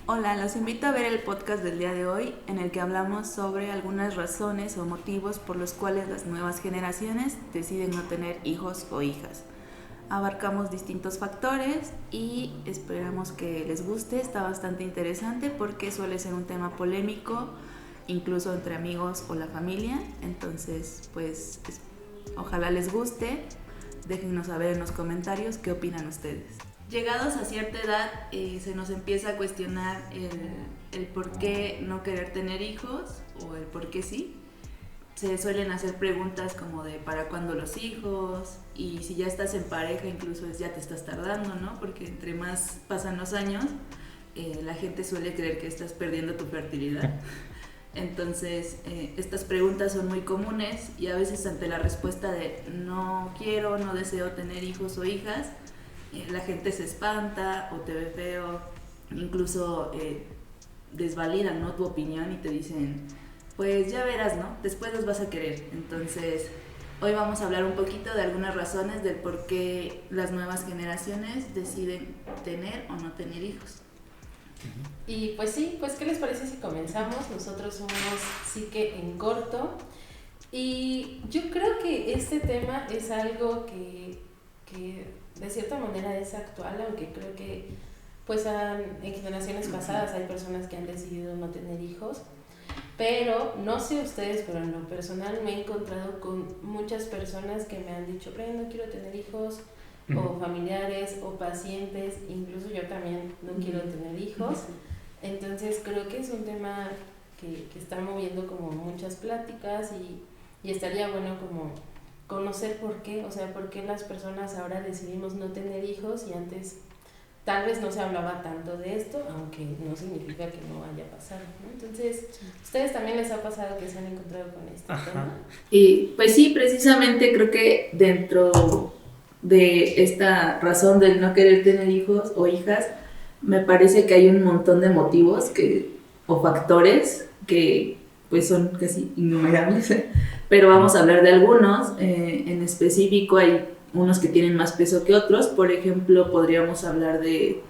Hola, los invito a ver el podcast del día de hoy en el que hablamos sobre algunas razones o motivos por los cuales las nuevas generaciones deciden no tener hijos o hijas. Abarcamos distintos factores y esperamos que les guste. Está bastante interesante porque suele ser un tema polémico, incluso entre amigos o la familia. Entonces, pues ojalá les guste. Déjennos saber en los comentarios qué opinan ustedes. Llegados a cierta edad se nos empieza a cuestionar el por qué no querer tener hijos o el por qué sí. Se suelen hacer preguntas como de ¿para cuándo los hijos? Y si ya estás en pareja incluso ya te estás tardando, ¿no? Porque entre más pasan los años, la gente suele creer que estás perdiendo tu fertilidad. Entonces, estas preguntas son muy comunes y a veces ante la respuesta de no quiero, no deseo tener hijos o hijas, la gente se espanta o te ve feo, incluso desvalidan, ¿no?, tu opinión y te dicen, pues ya verás, ¿no? Después los vas a querer. Entonces, hoy vamos a hablar un poquito de algunas razones del por qué las nuevas generaciones deciden tener o no tener hijos. Y pues sí, pues ¿qué les parece si comenzamos? Nosotros somos Psique en Corto y yo creo que este tema es algo que de cierta manera es actual, aunque creo que pues en generaciones pasadas hay personas que han decidido no tener hijos, pero no sé ustedes, pero en lo personal me he encontrado con muchas personas que me han dicho, Bren, no quiero tener hijos, o familiares o pacientes, incluso yo también no quiero tener hijos. Entonces creo que es un tema que está moviendo como muchas pláticas y estaría bueno como conocer por qué, o sea, por qué las personas ahora decidimos no tener hijos y antes tal vez no se hablaba tanto de esto, aunque no significa que no vaya a pasar, ¿no? Entonces, ¿ustedes también les ha pasado que se han encontrado con este tema? Y pues sí, precisamente creo que dentro de esta razón del no querer tener hijos o hijas, me parece que hay un montón de motivos o factores que pues son casi innumerables, pero vamos a hablar de algunos. En específico hay unos que tienen más peso que otros. Por ejemplo, podríamos hablar de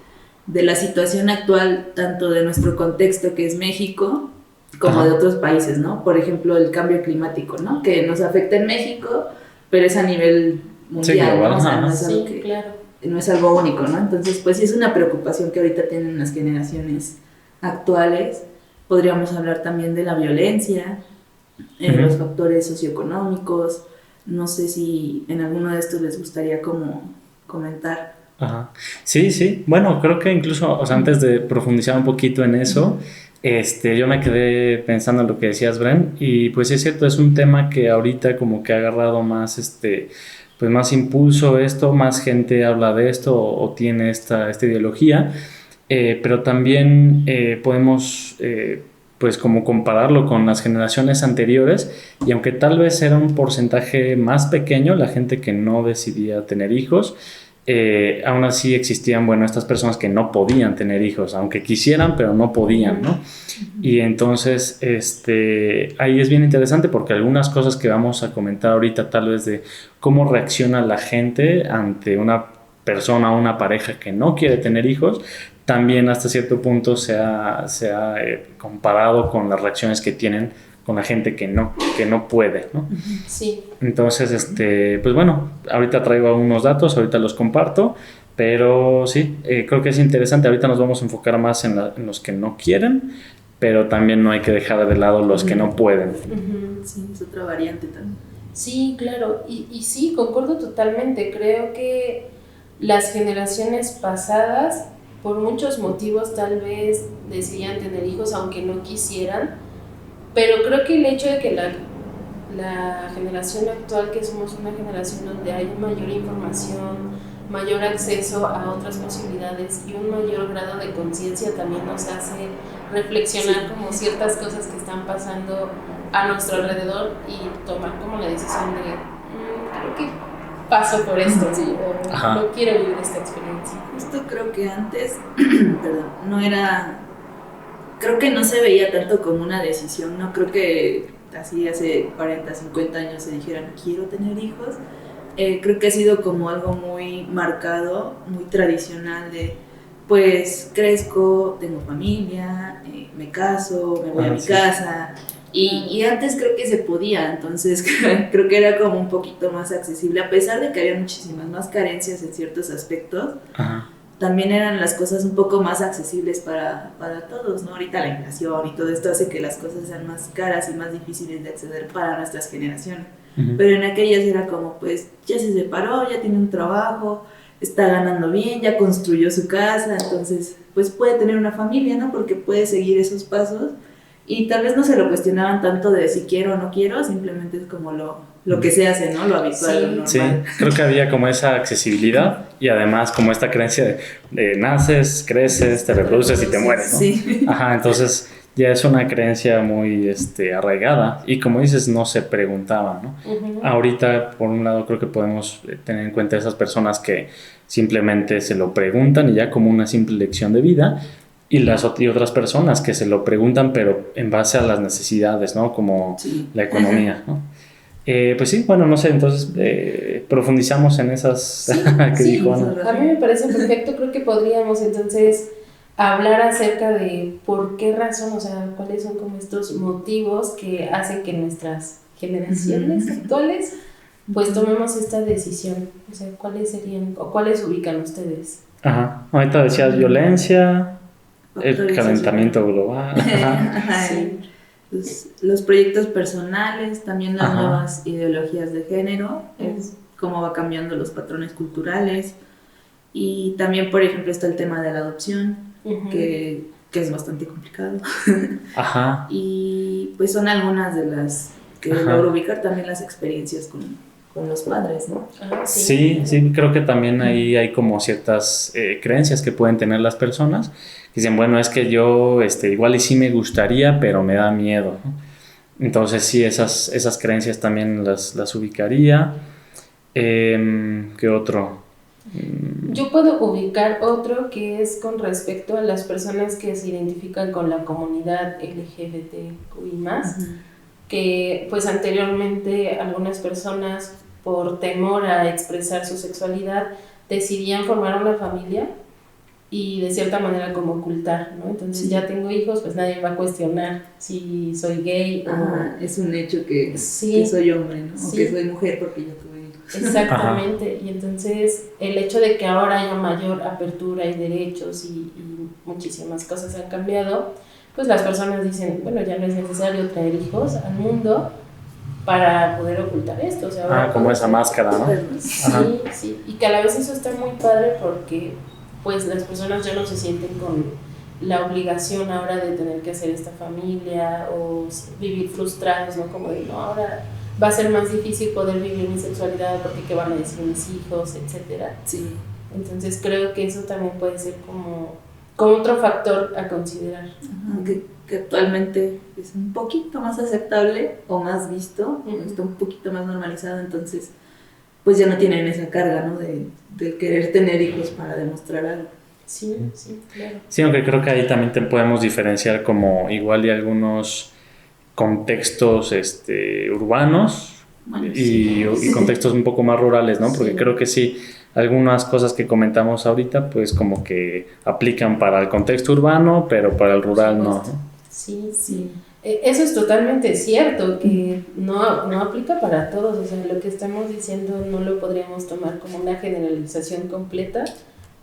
la situación actual, tanto de nuestro contexto, que es México, como de otros países, ¿no? Por ejemplo, el cambio climático, ¿no? Que nos afecta en México, pero es a nivel mundial, ¿no? O sea, no es algo sí, claro. No es algo único, ¿no? Entonces, pues sí es una preocupación que ahorita tienen las generaciones actuales. Podríamos hablar también de la violencia, los factores socioeconómicos. No sé si en alguno de estos les gustaría como comentar. Ajá. Sí, sí. Bueno, creo que incluso, o sea, antes de profundizar un poquito en eso, yo me quedé pensando en lo que decías, Bren, y pues es cierto, es un tema que ahorita como que ha agarrado más, pues más impulso esto, más gente habla de esto o tiene esta ideología, pero también podemos, pues como compararlo con las generaciones anteriores, y aunque tal vez era un porcentaje más pequeño la gente que no decidía tener hijos, aún así existían, bueno, estas personas que no podían tener hijos, aunque quisieran, pero no podían, ¿no? Y entonces, ahí es bien interesante porque algunas cosas que vamos a comentar ahorita, tal vez de cómo reacciona la gente ante una persona o una pareja que no quiere tener hijos, también hasta cierto punto se ha comparado con las reacciones que tienen con la gente que no puede, ¿no? Sí. Entonces, pues bueno, ahorita traigo unos datos, ahorita los comparto, pero sí, creo que es interesante. Ahorita nos vamos a enfocar más en los que no quieren, pero también no hay que dejar de lado los que no pueden. Sí, es otra variante también. Sí, claro, y sí, concuerdo totalmente. Creo que las generaciones pasadas, por muchos motivos, tal vez decidían tener hijos aunque no quisieran, pero creo que el hecho de que la generación actual, que somos una generación donde hay mayor información, mayor acceso a otras posibilidades y un mayor grado de conciencia, también nos hace reflexionar como ciertas cosas que están pasando a nuestro alrededor y tomar como la decisión de creo que paso por esto, ¿sí? O no quiero vivir esta experiencia. Justo creo que antes, perdón, creo que no se veía tanto como una decisión, no creo que así hace 40, 50 años se dijeran quiero tener hijos. Creo que ha sido como algo muy marcado, muy tradicional de pues crezco, tengo familia, me caso, me voy a mi casa. Y antes creo que se podía, entonces creo que era como un poquito más accesible, a pesar de que había muchísimas más carencias en ciertos aspectos. Ajá. También eran las cosas un poco más accesibles para todos, ¿no? Ahorita la inflación y todo esto hace que las cosas sean más caras y más difíciles de acceder para nuestras generaciones. Pero en aquellas era como, pues, ya se separó, ya tiene un trabajo, está ganando bien, ya construyó su casa, entonces, pues puede tener una familia, ¿no? Porque puede seguir esos pasos y tal vez no se lo cuestionaban tanto de si quiero o no quiero, simplemente es como lo que se hace, ¿no? Lo habitual, lo normal. Sí, creo que había como esa accesibilidad y además como esta creencia de naces, creces, te reproduces y te mueres, ¿no? Sí. Ajá, entonces ya es una creencia muy arraigada y como dices, no se preguntaban, ¿no? Ahorita, por un lado, creo que podemos tener en cuenta esas personas que simplemente se lo preguntan y ya como una simple lección de vida y otras personas que se lo preguntan pero en base a las necesidades, ¿no? Como la economía, ¿no? Pues sí, bueno, no sé, entonces profundizamos en esas que dijo Ana. A mí me parece perfecto, creo que podríamos entonces hablar acerca de por qué razón, o sea, cuáles son como estos motivos que hacen que nuestras generaciones actuales pues tomemos esta decisión, o sea, cuáles serían o cuáles ubican ustedes. Ajá, ahorita decías violencia, el calentamiento global. Ajá. Sí. Los proyectos personales, también las nuevas ideologías de género, es cómo va cambiando los patrones culturales. Y también, por ejemplo, está el tema de la adopción, que es bastante complicado. Ajá. Y pues son algunas de las que logro ubicar, también las experiencias con los padres, ¿no? Sí, creo que también ahí hay como ciertas creencias que pueden tener las personas. Dicen, bueno, es que yo igual y sí me gustaría, pero me da miedo, ¿no? Entonces sí, esas creencias también las ubicaría. ¿Qué otro? Yo puedo ubicar otro que es con respecto a las personas que se identifican con la comunidad LGBTQI+, que pues anteriormente algunas personas por temor a expresar su sexualidad decidían formar una familia y de cierta manera como ocultar, ¿no? Entonces ya tengo hijos, pues nadie va a cuestionar si soy gay o... Es un hecho que soy hombre, ¿no? O que soy mujer porque yo tuve hijos. Exactamente, y entonces el hecho de que ahora haya mayor apertura y derechos y muchísimas cosas han cambiado, pues las personas dicen, bueno, ya no es necesario traer hijos al mundo para poder ocultar esto. O sea, como esa máscara, ¿no? Sí, y que a la vez eso está muy padre porque pues las personas ya no se sienten con la obligación ahora de tener que hacer esta familia o vivir frustrados, ¿no? Como de, no, ahora va a ser más difícil poder vivir mi sexualidad porque qué van a decir mis hijos, etcétera. Sí. Entonces creo que eso también puede ser como otro factor a considerar. Que actualmente es un poquito más aceptable o más visto, está un poquito más normalizado, entonces pues ya no tienen esa carga, ¿no? de querer tener hijos para demostrar algo. Sí, claro. Sí, aunque creo que ahí también podemos diferenciar como igual y algunos contextos urbanos y contextos un poco más rurales, ¿no? Porque creo que sí, algunas cosas que comentamos ahorita pues como que aplican para el contexto urbano, pero para el rural no. Sí. Eso es totalmente cierto, que no aplica para todos, o sea, lo que estamos diciendo no lo podríamos tomar como una generalización completa,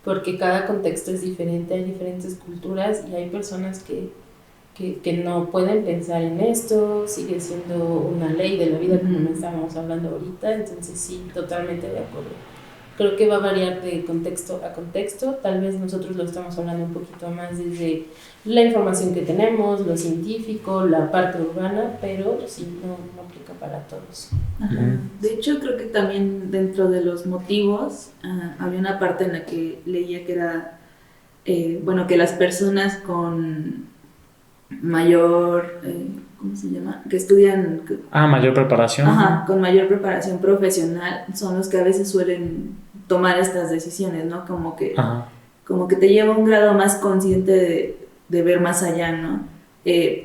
porque cada contexto es diferente, hay diferentes culturas y hay personas que no pueden pensar en esto, sigue siendo una ley de la vida como estábamos hablando ahorita, entonces sí, totalmente de acuerdo. Creo que va a variar de contexto a contexto, tal vez nosotros lo estamos hablando un poquito más desde la información que tenemos, lo científico, la parte urbana, pero sí, no aplica para todos. De hecho, creo que también dentro de los motivos había una parte en la que leía que era, que las personas con mayor, ¿cómo se llama? Que estudian... mayor preparación. Con mayor preparación profesional son los que a veces suelen tomar estas decisiones, ¿no? Como que te lleva a un grado más consciente de ver más allá, ¿no?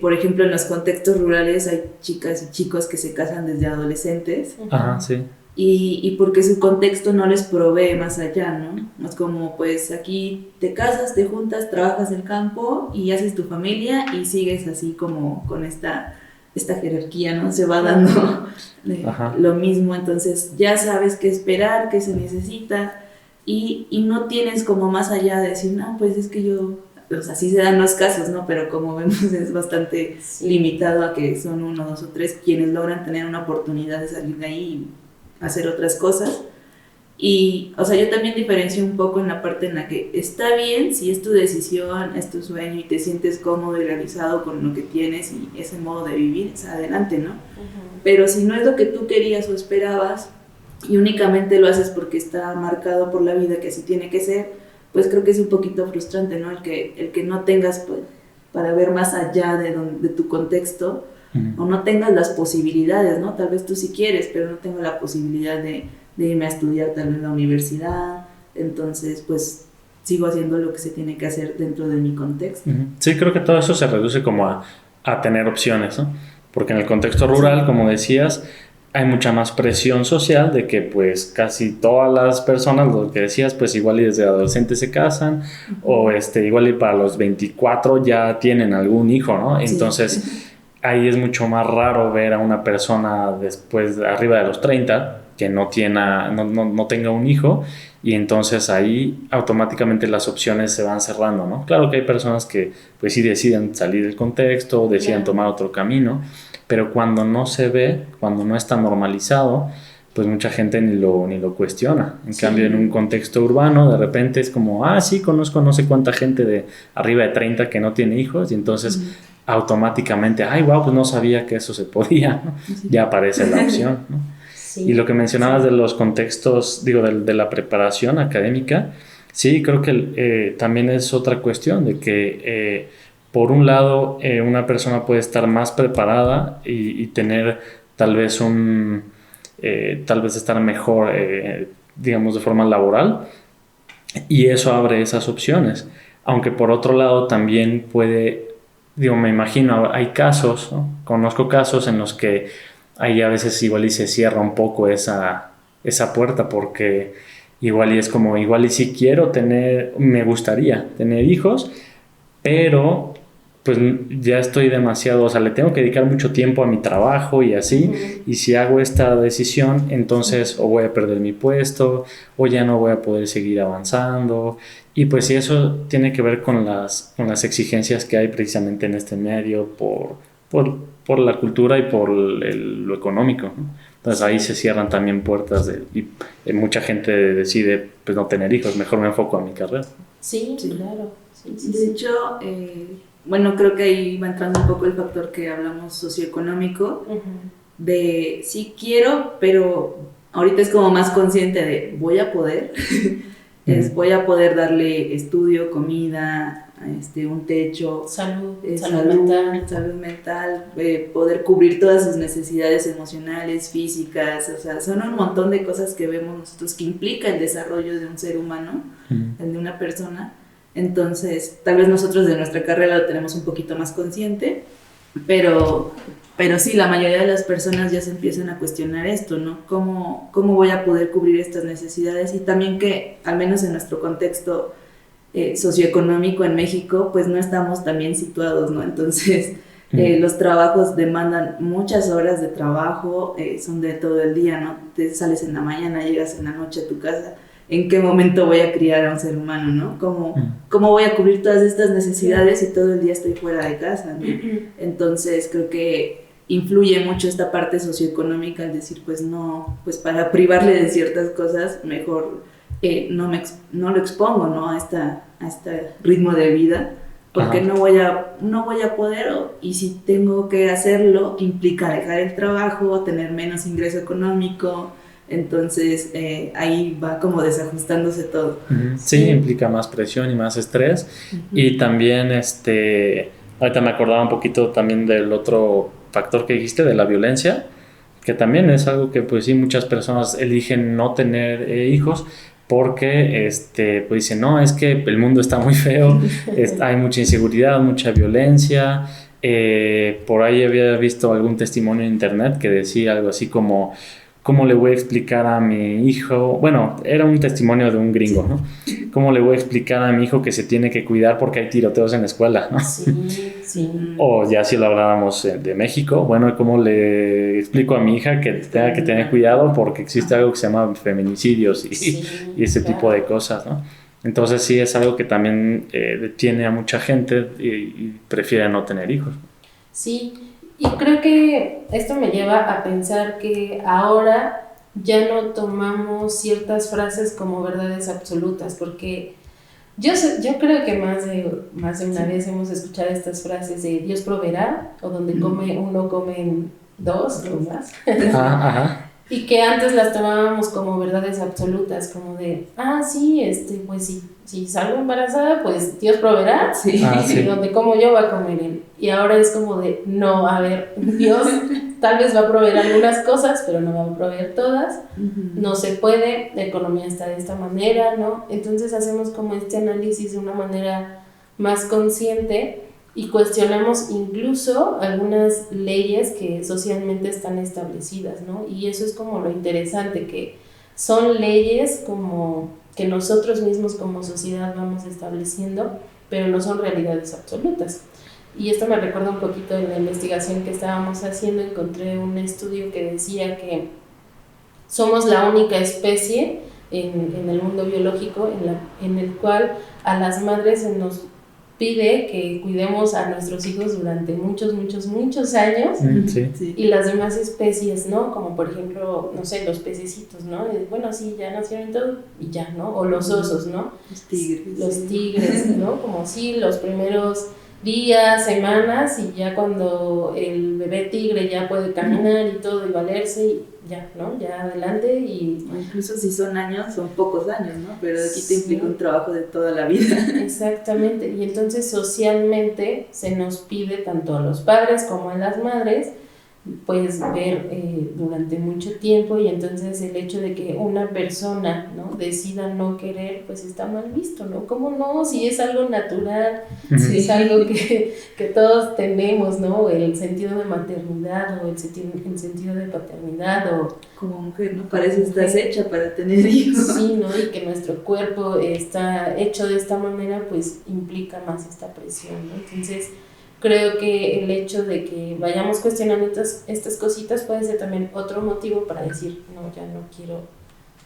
Por ejemplo, en los contextos rurales hay chicas y chicos que se casan desde adolescentes. Sí. y porque su contexto no les provee más allá, ¿no? Es como, pues aquí te casas, te juntas, trabajas el campo y haces tu familia y sigues así como con esta jerarquía, ¿no? Se va dando lo mismo, entonces ya sabes qué esperar, qué se necesita y no tienes como más allá de decir, no, pues es que yo, pues así se dan los casos, ¿no? Pero como vemos es bastante limitado a que son 1, 2 o 3 quienes logran tener una oportunidad de salir de ahí y hacer otras cosas. Y, o sea, yo también diferencio un poco en la parte en la que está bien si es tu decisión, es tu sueño y te sientes cómodo y realizado con lo que tienes y ese modo de vivir, es adelante, ¿no? Pero si no es lo que tú querías o esperabas y únicamente lo haces porque está marcado por la vida que así tiene que ser, pues creo que es un poquito frustrante, ¿no? El que no tengas, pues, para ver más allá de tu contexto, o no tengas las posibilidades, ¿no? Tal vez tú sí quieres, pero no tengo la posibilidad de irme a estudiar tal vez en la universidad, entonces pues sigo haciendo lo que se tiene que hacer dentro de mi contexto. Sí, creo que todo eso se reduce como a tener opciones, ¿no? Porque en el contexto rural, como decías, hay mucha más presión social de que pues casi todas las personas, lo que decías, pues igual y desde adolescentes se casan, o igual y para los 24 ya tienen algún hijo, ¿no? Entonces ahí es mucho más raro ver a una persona después, arriba de los 30, que no tenga un hijo, y entonces ahí automáticamente las opciones se van cerrando, ¿no? Claro que hay personas que pues sí deciden salir del contexto, deciden tomar otro camino, pero cuando no se ve, cuando no está normalizado, pues mucha gente ni lo cuestiona. En cambio, en un contexto urbano, de repente es como, sí, conozco no sé cuánta gente de arriba de 30 que no tiene hijos, y entonces automáticamente, wow, pues no sabía que eso se podía, ¿no? Ya aparece la opción, ¿no? Y lo que mencionabas de los contextos, digo, de la preparación académica, sí, creo que también es otra cuestión de que, por un lado, una persona puede estar más preparada y tener tal vez estar mejor, digamos, de forma laboral, y eso abre esas opciones. Aunque por otro lado también puede, digo, me imagino, hay casos, ¿no? Conozco casos en los que ahí a veces igual y se cierra un poco esa puerta, porque igual y es como, igual y sí me gustaría tener hijos, pero pues ya estoy demasiado, o sea, le tengo que dedicar mucho tiempo a mi trabajo y así, y si hago esta decisión, entonces o voy a perder mi puesto, o ya no voy a poder seguir avanzando, y pues sí, eso tiene que ver con las exigencias que hay precisamente en este medio por la cultura y por lo económico, ¿no? Entonces ahí se cierran también puertas y mucha gente decide pues no tener hijos, mejor me enfoco a mi carrera. Sí, claro. Sí, de hecho, bueno, creo que ahí va entrando un poco el factor que hablamos socioeconómico, de sí quiero, pero ahorita es como más consciente de voy a poder, voy a poder darle estudio, comida, un techo, salud mental, poder cubrir todas sus necesidades emocionales, físicas, o sea, son un montón de cosas que vemos nosotros que implica el desarrollo de un ser humano, el de una persona. Entonces, tal vez nosotros de nuestra carrera lo tenemos un poquito más consciente, pero sí, la mayoría de las personas ya se empiezan a cuestionar esto, ¿no? ¿Cómo voy a poder cubrir estas necesidades? Y también que, al menos en nuestro contexto socioeconómico en México, pues no estamos tan bien situados, ¿no? Entonces, los trabajos demandan muchas horas de trabajo, son de todo el día, ¿no? Te sales en la mañana, llegas en la noche a tu casa. ¿En qué momento voy a criar a un ser humano, no? ¿Cómo voy a cubrir todas estas necesidades si todo el día estoy fuera de casa, ¿no? Entonces, creo que influye mucho esta parte socioeconómica al decir, pues no, pues para privarle de ciertas cosas, mejor no lo expongo, ¿no? A este ritmo de vida, porque no voy a poder, y si tengo que hacerlo, implica dejar el trabajo, tener menos ingreso económico. Entonces ahí va como desajustándose todo. Sí, implica más presión y más estrés. Y también ahorita me acordaba un poquito también del otro factor que dijiste, de la violencia, que también es algo que pues sí, muchas personas eligen no tener hijos porque pues dicen, no, es que el mundo está muy feo, hay mucha inseguridad, mucha violencia. Por ahí había visto algún testimonio en internet que decía algo así como ¿cómo le voy a explicar a mi hijo? Bueno, era un testimonio de un gringo, ¿no? ¿Cómo le voy a explicar a mi hijo que se tiene que cuidar porque hay tiroteos en la escuela, ¿no? Sí. O ya si lo hablábamos de México, bueno, ¿cómo le explico a mi hija que tenga que tener cuidado porque existe algo que se llama feminicidios y ese tipo de cosas, ¿no? Entonces sí es algo que también detiene a mucha gente y prefiere no tener hijos. Sí, y creo que esto me lleva a pensar que ahora ya no tomamos ciertas frases como verdades absolutas, porque yo creo que más de una vez hemos escuchado estas frases de Dios proveerá, o donde come uno, comen dos o más. Ajá. Y que antes las tomábamos como verdades absolutas, como de, sí, pues si salgo embarazada, pues Dios proveerá, y donde como yo va a comer él. Y ahora es como de, no, a ver, Dios tal vez va a proveer algunas cosas, pero no va a proveer todas, no se puede, la economía está de esta manera, ¿no? Entonces hacemos como este análisis de una manera más consciente y cuestionamos incluso algunas leyes que socialmente están establecidas, ¿no? Y eso es como lo interesante, que son leyes como que nosotros mismos como sociedad vamos estableciendo, pero no son realidades absolutas. Y esto me recuerda un poquito de la investigación que estábamos haciendo. Encontré un estudio que decía que somos la única especie en el mundo biológico en el cual a las madres se nos pide que cuidemos a nuestros hijos durante muchos años. Y las demás especies, ¿no? Como por ejemplo, no sé, los pececitos, ¿no? Bueno, sí, ya nacieron y todo, y ya, ¿no? O los osos, ¿no? Los tigres, ¿no? Como sí, los primeros días, semanas, y ya cuando el bebé tigre ya puede caminar y todo y valerse, y ya, ¿no? Ya adelante. Y incluso si son años, son pocos años, ¿no? Pero aquí te implica un trabajo de toda la vida. Exactamente, y entonces socialmente se nos pide tanto a los padres como a las madres pues ver durante mucho tiempo, y entonces el hecho de que una persona, ¿no?, decida no querer, pues está mal visto, ¿no? ¿Cómo no? Si es algo natural, si es algo que todos tenemos, ¿no? El sentido de maternidad o el sentido de paternidad, o como mujer, ¿no? Para eso estás hecha, para tener hijos. Sí, ¿no? Y que nuestro cuerpo está hecho de esta manera, pues implica más esta presión, ¿no? Entonces creo que el hecho de que vayamos cuestionando estas cositas puede ser también otro motivo para decir, no, ya no quiero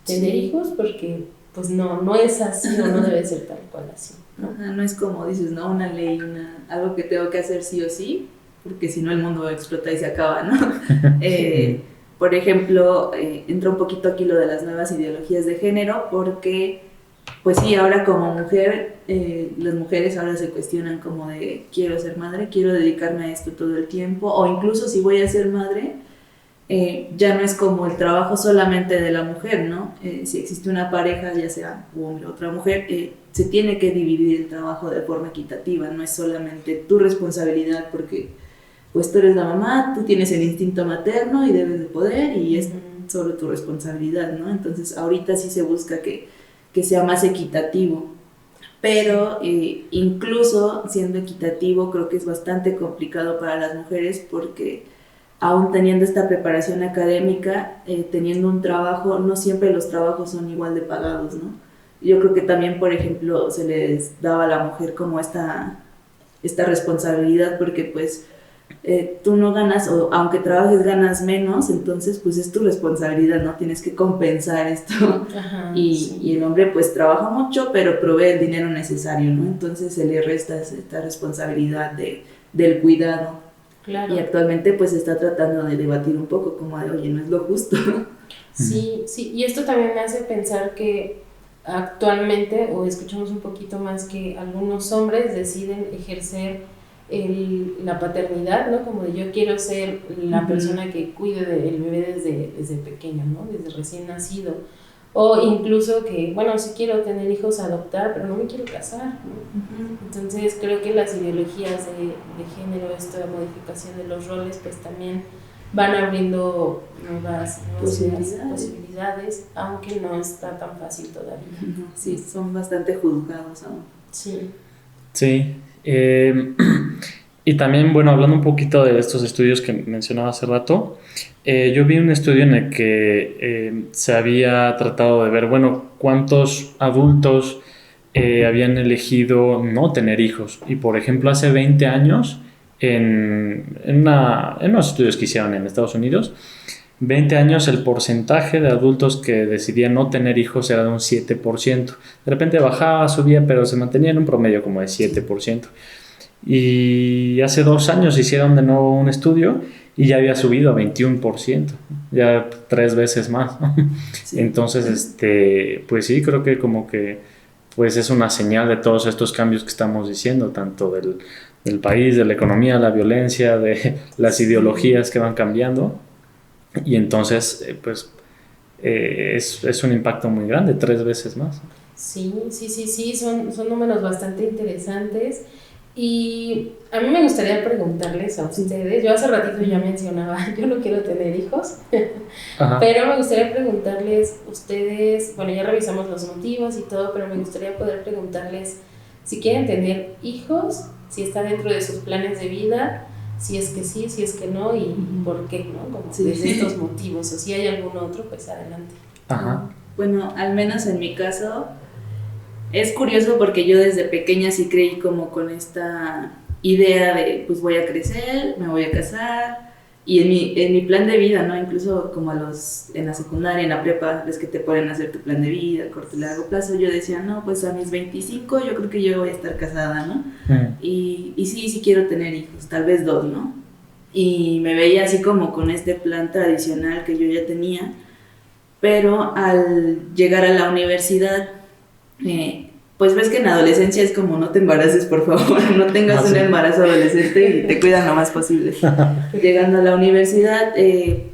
tener hijos, porque pues no es así, o no debe ser tal cual así, ¿no? No es como dices, ¿no? Una ley, algo que tengo que hacer sí o sí, porque si no el mundo explota y se acaba, ¿no? Por ejemplo, entra un poquito aquí lo de las nuevas ideologías de género, porque pues sí, ahora como mujer, las mujeres ahora se cuestionan como de quiero ser madre, quiero dedicarme a esto todo el tiempo, o incluso si voy a ser madre, ya no es como el trabajo solamente de la mujer, ¿no? Si existe una pareja, ya sea un hombre o otra mujer, se tiene que dividir el trabajo de forma equitativa, no es solamente tu responsabilidad porque pues tú eres la mamá, tú tienes el instinto materno y debes de poder, y es solo tu responsabilidad, ¿no? Entonces ahorita sí se busca que sea más equitativo, pero incluso siendo equitativo creo que es bastante complicado para las mujeres, porque aún teniendo esta preparación académica, teniendo un trabajo, no siempre los trabajos son igual de pagados, ¿no? Yo creo que también, por ejemplo, se les daba a la mujer como esta responsabilidad, porque pues tú no ganas, o aunque trabajes ganas menos, entonces pues es tu responsabilidad, ¿no? Tienes que compensar esto. Ajá, y el hombre pues trabaja mucho, pero provee el dinero necesario, ¿no? Entonces se le resta esta responsabilidad del cuidado. Claro. Y actualmente pues se está tratando de debatir un poco como de, oye, no es lo justo. Sí, y esto también me hace pensar que actualmente, o escuchamos un poquito más, que algunos hombres deciden ejercer la paternidad, ¿no? Como de yo quiero ser la persona que cuide del bebé desde pequeño, ¿no? Desde recién nacido. O incluso que, bueno, sí quiero tener hijos, adoptar, pero no me quiero casar, ¿no? Entonces creo que las ideologías de género, esta modificación de los roles, pues también van abriendo nuevas posibilidades, aunque no está tan fácil todavía. Sí, son bastante juzgados aún. Sí. Sí. Y también, bueno, hablando un poquito de estos estudios que mencionaba hace rato, yo vi un estudio en el que se había tratado de ver, bueno, cuántos adultos habían elegido no tener hijos. Y por ejemplo, hace 20 años, en unos estudios que hicieron en Estados Unidos, 20 años el porcentaje de adultos que decidían no tener hijos era de un 7%. De repente bajaba, subía, pero se mantenía en un promedio como de 7%. Y hace 2 años hicieron de nuevo un estudio y ya había subido a 21%, ya 3 veces más, ¿no? Sí. Entonces, pues sí, creo que como que pues es una señal de todos estos cambios que estamos diciendo, tanto del país, de la economía, la violencia, de las ideologías que van cambiando. Y entonces, pues es un impacto muy grande, 3 veces más. Sí, son números bastante interesantes. Y a mí me gustaría preguntarles a ustedes, yo hace ratito ya mencionaba, yo no quiero tener hijos, pero me gustaría preguntarles ustedes, bueno, ya revisamos los motivos y todo, pero me gustaría poder preguntarles si quieren tener hijos, si está dentro de sus planes de vida, si es que sí, si es que no y por qué, ¿no? Como desde estos motivos, o si hay algún otro, pues adelante. Bueno, al menos en mi caso es curioso porque yo desde pequeña sí creí como con esta idea de pues voy a crecer, me voy a casar y en mi plan de vida, ¿no? Incluso como en la secundaria, en la prepa, es que te ponen a hacer tu plan de vida, corto y largo plazo, yo decía, no, pues a mis 25 yo creo que yo voy a estar casada, ¿no? Y sí quiero tener hijos, tal vez 2, ¿no? Y me veía así como con este plan tradicional que yo ya tenía, pero al llegar a la universidad, pues ves que en adolescencia es como no te embaraces, por favor, no tengas un embarazo adolescente y te cuidan lo más posible. Llegando a la universidad,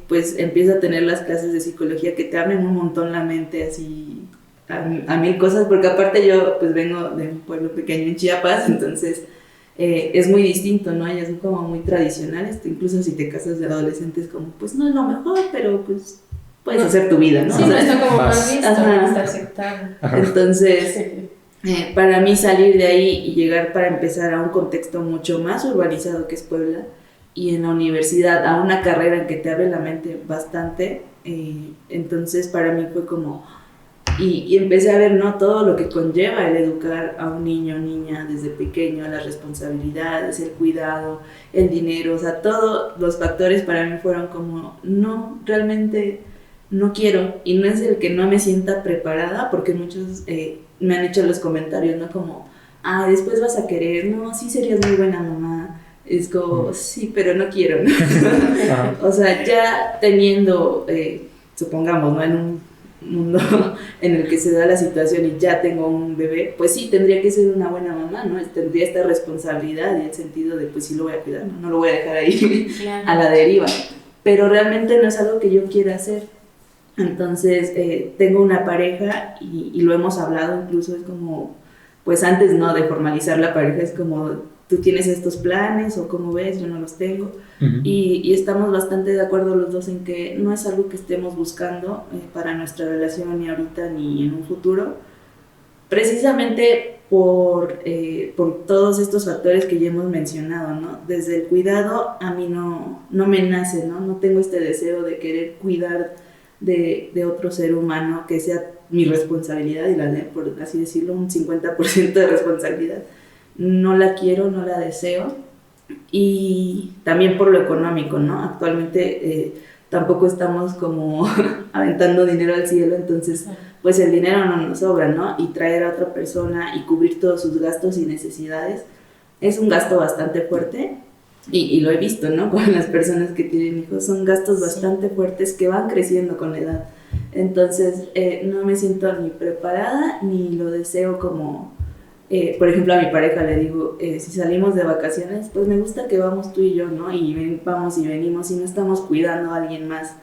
pues empiezo a tener las clases de psicología que te abren un montón la mente así a mil cosas, porque aparte yo pues vengo de un pueblo pequeño en Chiapas, entonces es muy distinto, ¿no? Ellas son como muy tradicionales, incluso si te casas de adolescente es como, pues no es lo mejor, pero pues puedes hacer tu vida, ¿no? Sí, no está como más visto, no está aceptado. Entonces, para mí salir de ahí y llegar para empezar a un contexto mucho más urbanizado que es Puebla y en la universidad a una carrera en que te abre la mente bastante, entonces para mí fue como... Y empecé a ver, ¿no? Todo lo que conlleva el educar a un niño o niña desde pequeño, las responsabilidades, el cuidado, el dinero, o sea, todos los factores para mí fueron como, no, realmente no quiero, y no es el que no me sienta preparada, porque muchos me han hecho los comentarios, ¿no? Como, después vas a querer, no, sí serías muy buena mamá, es como, sí, pero no quiero, ¿no? O sea, ya teniendo, supongamos, ¿no? En un mundo en el que se da la situación y ya tengo un bebé, pues sí, tendría que ser una buena mamá, ¿no? Tendría esta responsabilidad y el sentido de, pues sí lo voy a cuidar, no lo voy a dejar ahí a la deriva, pero realmente no es algo que yo quiera hacer. Entonces tengo una pareja y lo hemos hablado, incluso es como, pues antes, ¿no? De formalizar la pareja es como, tú tienes estos planes o cómo ves, yo no los tengo. Y estamos bastante de acuerdo los dos en que no es algo que estemos buscando para nuestra relación ni ahorita ni en un futuro, precisamente por todos estos factores que ya hemos mencionado, ¿no? Desde el cuidado a mí no me nace, ¿no? No tengo este deseo de querer cuidar de otro ser humano que sea mi responsabilidad y la de, por así decirlo, un 50% de responsabilidad. No la quiero, no la deseo, y también por lo económico, ¿no? Actualmente tampoco estamos como aventando dinero al cielo, entonces pues el dinero no nos sobra, ¿no? Y traer a otra persona y cubrir todos sus gastos y necesidades es un gasto bastante fuerte, y lo he visto, ¿no? Con las personas que tienen hijos, son gastos bastante fuertes que van creciendo con la edad. Entonces no me siento ni preparada ni lo deseo como... por ejemplo, a mi pareja le digo, si salimos de vacaciones, pues me gusta que vamos tú y yo, ¿no? Y vamos y venimos y no estamos cuidando a alguien más.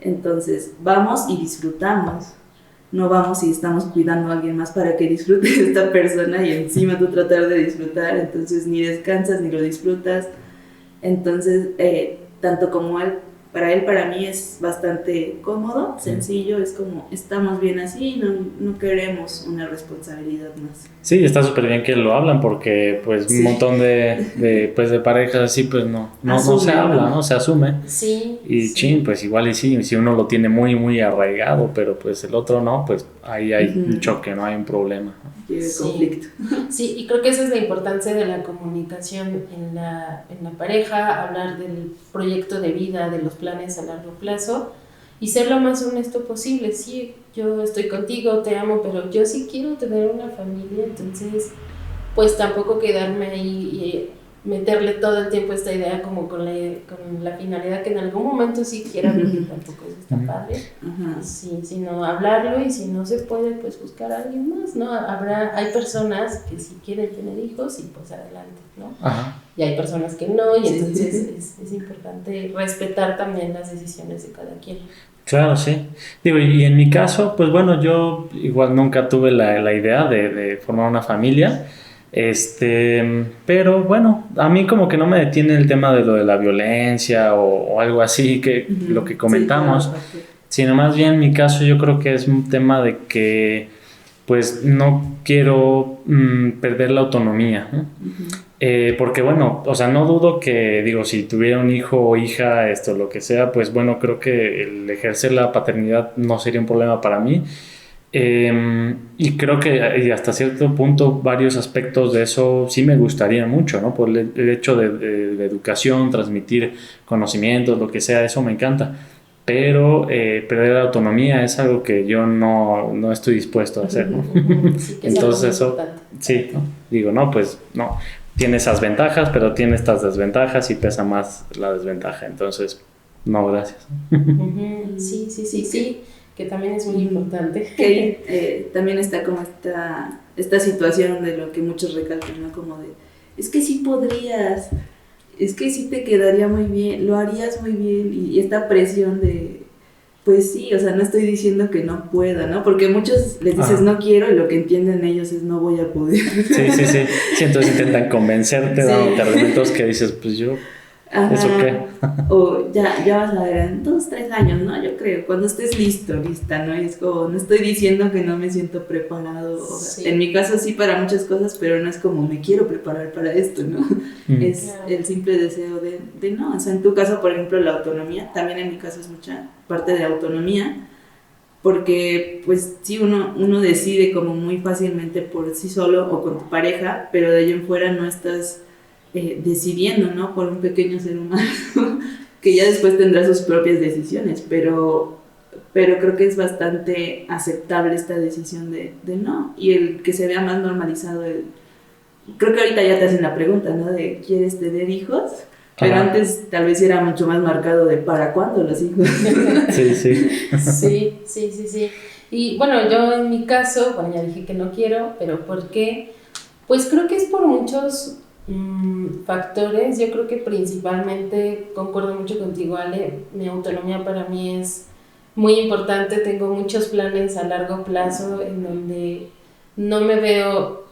Entonces, vamos y disfrutamos. No vamos y estamos cuidando a alguien más para que disfrute esta persona y encima tú tratar de disfrutar. Entonces, ni descansas ni lo disfrutas. Entonces, tanto como él, para mí es bastante cómodo, sencillo. Es como, estamos bien así, no queremos una responsabilidad más. Sí, está súper bien que lo hablan porque pues un montón de parejas así pues no se habla, ¿no? Se asume. Sí. Y sí. chin, pues igual y sí, si uno lo tiene muy, muy arraigado, pero pues el otro no, pues ahí hay un choque, no hay un problema. Y el conflicto. Sí, y creo que esa es la importancia de la comunicación en la pareja, hablar del proyecto de vida, de los planes a largo plazo y ser lo más honesto posible. Sí, yo estoy contigo, te amo, pero yo sí quiero tener una familia, entonces pues tampoco quedarme ahí y meterle todo el tiempo esta idea como con la finalidad que en algún momento sí quiera, porque tampoco eso está padre. Sí, sino hablarlo, y si no se puede, pues buscar a alguien más, ¿no? Hay personas que sí quieren tener hijos y pues adelante, ¿no? Y hay personas que no, y entonces es importante respetar también las decisiones de cada quien. Claro, sí. Digo, y en mi caso, pues bueno, yo igual nunca tuve la idea de formar una familia. Pero bueno, a mí como que no me detiene el tema de lo de la violencia o algo así, que lo que comentamos, sí, claro, sino más bien en mi caso yo creo que es un tema de que pues no quiero perder la autonomía, ¿no? Porque bueno, o sea, no dudo que, digo, si tuviera un hijo o hija, lo que sea, pues bueno, creo que el ejercer la paternidad no sería un problema para mí. Y creo que hasta cierto punto varios aspectos de eso sí me gustaría mucho, ¿no? Por el hecho de educación, transmitir conocimientos, lo que sea, eso me encanta. Pero perder la autonomía es algo que yo no estoy dispuesto a hacer, ¿no? Sí, entonces eso, sí, ¿no? Digo, no, pues no, tiene esas ventajas, pero tiene estas desventajas y pesa más la desventaja, entonces no, gracias. Sí, que también es muy importante. Que también está como esta situación de lo que muchos recalcan, ¿no? Como de, es que sí podrías, es que sí te quedaría muy bien, lo harías muy bien, y esta presión de, pues sí, o sea, no estoy diciendo que no pueda, ¿no? Porque muchos les dices no quiero, y lo que entienden ellos es no voy a poder. Sí, entonces intentan convencerte dándote argumentos que dices, pues yo... ¿Eso qué? O ya vas a ver en 2-3 años, ¿no? Yo creo, cuando estés lista, ¿no? Y es como, no estoy diciendo que no me siento preparado. O sea, en mi caso sí para muchas cosas, pero no es como me quiero preparar para esto, ¿no? Es el simple deseo de no. O sea, en tu caso, por ejemplo, la autonomía, también en mi caso es mucha parte de autonomía, porque pues sí, uno decide como muy fácilmente por sí solo o con tu pareja, pero de ahí en fuera no estás... decidiendo, ¿no? Por un pequeño ser humano que ya después tendrá sus propias decisiones, pero creo que es bastante aceptable esta decisión de no, y el que se vea más normalizado creo que ahorita ya te hacen la pregunta, ¿no? De ¿quieres tener hijos? Pero antes tal vez era mucho más marcado de ¿para cuándo los hijos? Sí. Y bueno, yo en mi caso, bueno, ya dije que no quiero, pero ¿por qué? Pues creo que es por muchos factores. Yo creo que principalmente, concuerdo mucho contigo, Ale, mi autonomía para mí es muy importante. Tengo muchos planes a largo plazo en donde no me veo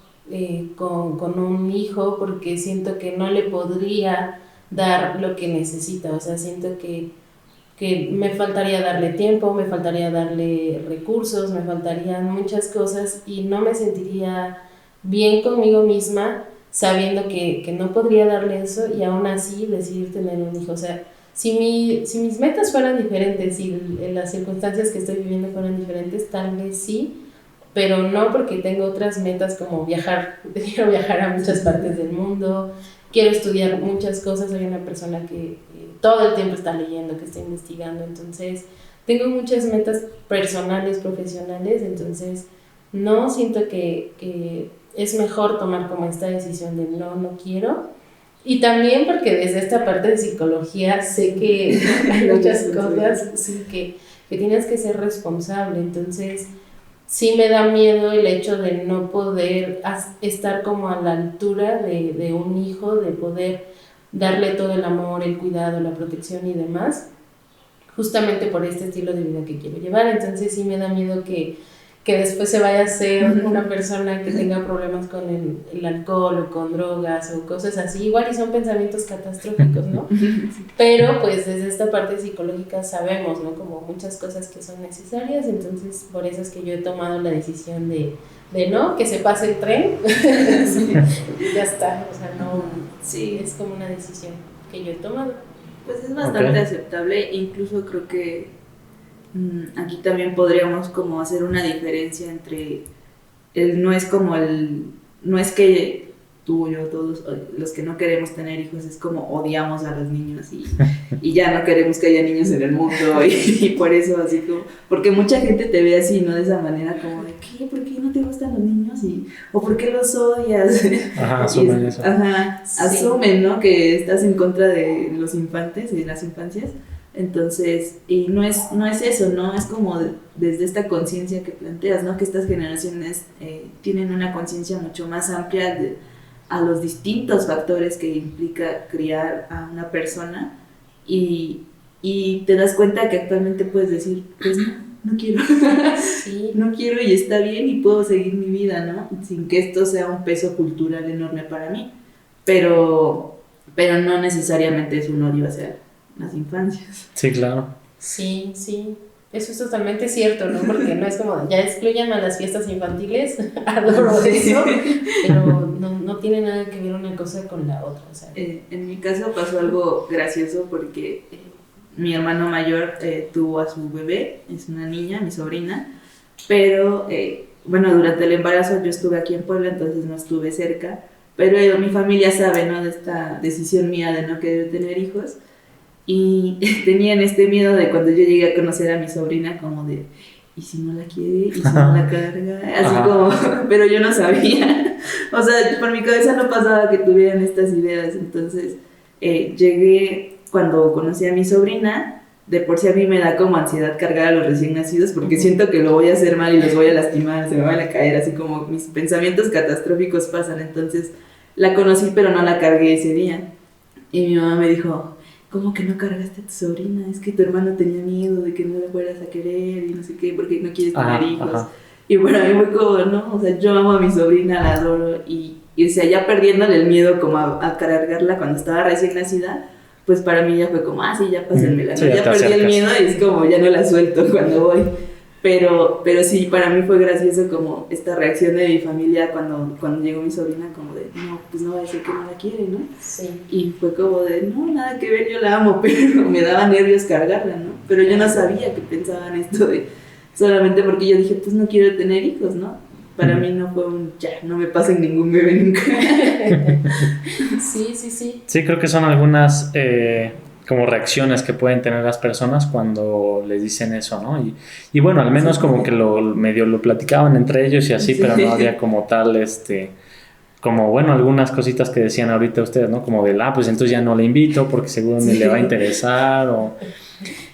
con un hijo, porque siento que no le podría dar lo que necesita. O sea, siento que me faltaría darle tiempo, me faltaría darle recursos, me faltarían muchas cosas, y no me sentiría bien conmigo misma sabiendo que no podría darle eso y aún así decidir tener un hijo. O sea, si mis metas fueran diferentes y las circunstancias que estoy viviendo fueran diferentes, tal vez sí, pero no, porque tengo otras metas como viajar. Quiero viajar a muchas partes del mundo, quiero estudiar muchas cosas. Soy una persona que todo el tiempo está leyendo, que está investigando, entonces tengo muchas metas personales, profesionales, entonces no siento que es mejor tomar como esta decisión de no quiero. Y también porque desde esta parte de psicología sé que hay muchas cosas sí, que tienes que ser responsable, entonces sí me da miedo el hecho de no poder estar como a la altura de un hijo, de poder darle todo el amor, el cuidado, la protección y demás, justamente por este estilo de vida que quiero llevar. Entonces sí me da miedo que después se vaya a ser una persona que tenga problemas con el alcohol o con drogas o cosas así. Igual y son pensamientos catastróficos, ¿no? Pero pues desde esta parte psicológica sabemos, ¿no? Como muchas cosas que son necesarias, entonces por eso es que yo he tomado la decisión de de no, que se pase el tren, sí, ya está, o sea, no, sí, es como una decisión que yo he tomado. Pues es bastante aceptable, incluso creo que aquí también podríamos como hacer una diferencia entre no es como no es que tú, yo, todos los que no queremos tener hijos es como odiamos a los niños y ya no queremos que haya niños en el mundo y por eso así como, porque mucha gente te ve así, ¿no? De esa manera como de, ¿qué? ¿Por qué no te gustan los niños? ¿O por qué los odias? Ajá, asumen eso. Ajá, sí. Asumen, ¿no? Que estás en contra de los infantes y de las infancias. Entonces, y no es eso, ¿no? Es como desde esta conciencia que planteas, ¿no? Que estas generaciones tienen una conciencia mucho más amplia a los distintos factores que implica criar a una persona y te das cuenta que actualmente puedes decir, pues no quiero, sí. No quiero y está bien y puedo seguir mi vida, ¿no? Sin que esto sea un peso cultural enorme para mí, pero no necesariamente es un odio hacia las infancias. Sí, claro. Sí, eso es totalmente cierto, ¿no? Porque no es como, ya excluyan a las fiestas infantiles, adoro eso, pero no tiene nada que ver una cosa con la otra, o sea. En mi caso pasó algo gracioso porque mi hermano mayor tuvo a su bebé, es una niña, mi sobrina, pero bueno, durante el embarazo yo estuve aquí en Puebla, entonces no estuve cerca, pero mi familia sabe, ¿no? De esta decisión mía de no querer tener hijos. Y tenían este miedo de cuando yo llegué a conocer a mi sobrina, como de, ¿y si no la quiere? ¿Y si no la carga? Así como, pero yo no sabía. O sea, por mi cabeza no pasaba que tuvieran estas ideas. Entonces, llegué cuando conocí a mi sobrina, de por sí a mí me da como ansiedad cargar a los recién nacidos, porque siento que lo voy a hacer mal y los voy a lastimar, se me van a caer, así como mis pensamientos catastróficos pasan. Entonces, la conocí, pero no la cargué ese día. Y mi mamá me dijo, ¿cómo que no cargaste a tu sobrina? Es que tu hermano tenía miedo de que no la fueras a querer y no sé qué, porque no quieres tener hijos. Ajá. Y bueno, a mí fue como, no, o sea, yo amo a mi sobrina, la adoro, y o sea, ya perdiéndole el miedo como a cargarla cuando estaba recién nacida, pues para mí ya fue como, sí, ya pásenmela, ¿no? Sí, ya perdí el miedo y es como, ya no la suelto cuando voy. Pero sí, para mí fue gracioso como esta reacción de mi familia cuando llegó mi sobrina, como de, no, pues no va a decir que no la quiere, ¿no? Sí. Y fue como de, no, nada que ver, yo la amo, pero me daba nervios cargarla, ¿no? Pero yo no sabía que pensaban esto de, solamente porque yo dije, pues no quiero tener hijos, ¿no? Para mí no fue no me pasen ningún bebé nunca. Sí. Sí, creo que son algunas como reacciones que pueden tener las personas cuando les dicen eso, ¿no? Y bueno, al menos como que medio lo platicaban entre ellos y así, pero no había como tal, como bueno, algunas cositas que decían ahorita ustedes, ¿no? Como de, pues entonces ya no le invito porque seguro ni le va a interesar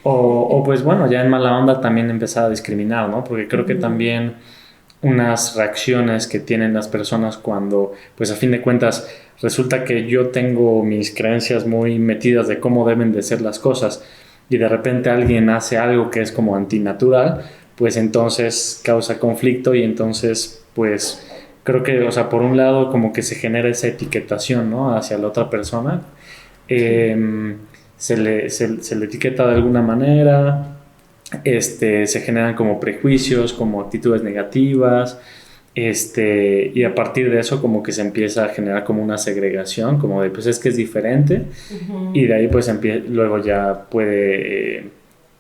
o pues bueno, ya en mala onda también empezar a discriminar, ¿no? Porque creo que también unas reacciones que tienen las personas cuando, pues a fin de cuentas, resulta que yo tengo mis creencias muy metidas de cómo deben de ser las cosas y de repente alguien hace algo que es como antinatural, pues entonces causa conflicto y entonces pues creo que, o sea, por un lado como que se genera esa etiquetación, ¿no? Hacia la otra persona, se le etiqueta de alguna manera, se generan como prejuicios, como actitudes negativas, y a partir de eso como que se empieza a generar como una segregación, como de pues es que es diferente, y de ahí pues luego ya puede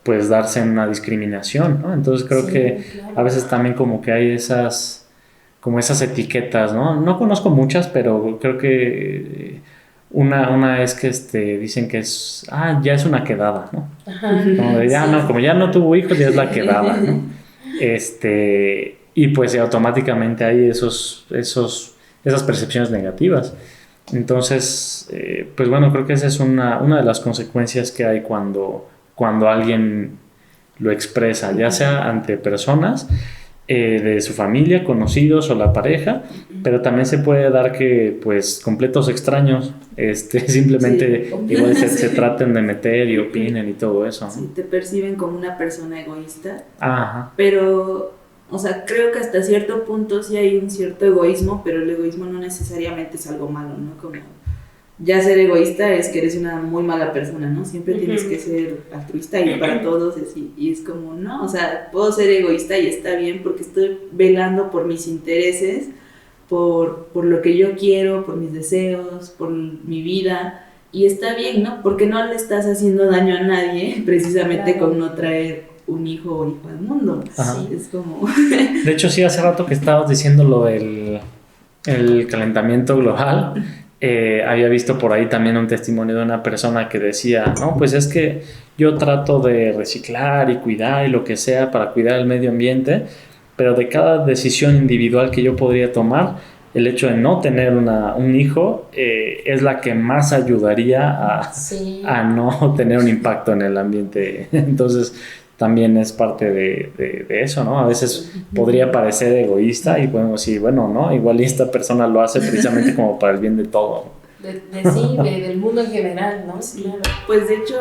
pues darse una discriminación, ¿no? Entonces creo que claro, a veces también como que hay esas etiquetas, ¿no? No conozco muchas, pero creo que una es que dicen que es ya es una quedada, ¿no? Como de como ya no tuvo hijos, ya es la quedada, ¿no? Y pues automáticamente hay esas percepciones negativas. Entonces, pues bueno, creo que esa es una de las consecuencias que hay cuando alguien lo expresa, ya sea ante personas de su familia, conocidos o la pareja, pero también se puede dar que pues completos extraños simplemente igual se traten de meter y opinen y todo eso, ¿no? Sí, te perciben como una persona egoísta. Ajá. Pero, o sea, creo que hasta cierto punto sí hay un cierto egoísmo, pero el egoísmo no necesariamente es algo malo, ¿no? ya ser egoísta es que eres una muy mala persona, ¿no? Siempre tienes que ser altruista y para todos, y es como, no, o sea, puedo ser egoísta y está bien porque estoy velando por mis intereses, por lo que yo quiero, por mis deseos, por mi vida, y está bien, ¿no? Porque no le estás haciendo daño a nadie precisamente con no traer un hijo o hijo al mundo. Ajá. Es como... De hecho, sí, hace rato que estabas diciendo lo del el calentamiento global, había visto por ahí también un testimonio de una persona que decía, no, pues es que yo trato de reciclar y cuidar y lo que sea para cuidar el medio ambiente, pero de cada decisión individual que yo podría tomar, el hecho de no tener un hijo es la que más ayudaría a no tener un impacto en el ambiente. Entonces también es parte de eso, ¿no? A veces podría parecer egoísta y podemos decir, bueno, ¿no? Igual esta persona lo hace precisamente como para el bien de todo. Del mundo en general, ¿no? Sí, claro. Pues de hecho,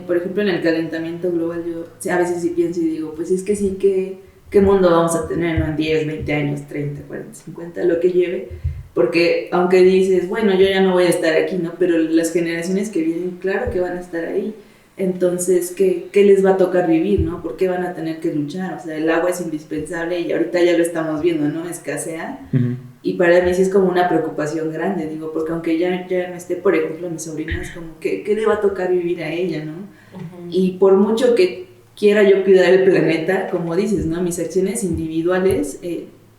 por ejemplo, en el calentamiento global yo a veces sí pienso y digo, pues es que sí, ¿qué mundo vamos a tener, ¿no? En 10, 20 años, 30, 40, 50, lo que lleve? Porque aunque dices, bueno, yo ya no voy a estar aquí, ¿no? Pero las generaciones que vienen, claro que van a estar ahí. Entonces, ¿qué les va a tocar vivir, no? ¿Por qué van a tener que luchar? O sea, el agua es indispensable y ahorita ya lo estamos viendo, ¿no? Escasea. Uh-huh. Y para mí sí es como una preocupación grande, digo, porque aunque ya no esté, por ejemplo, mi sobrina, es como, ¿qué le va a tocar vivir a ella, no? Uh-huh. Y por mucho que quiera yo cuidar el planeta, como dices, ¿no? Mis acciones individuales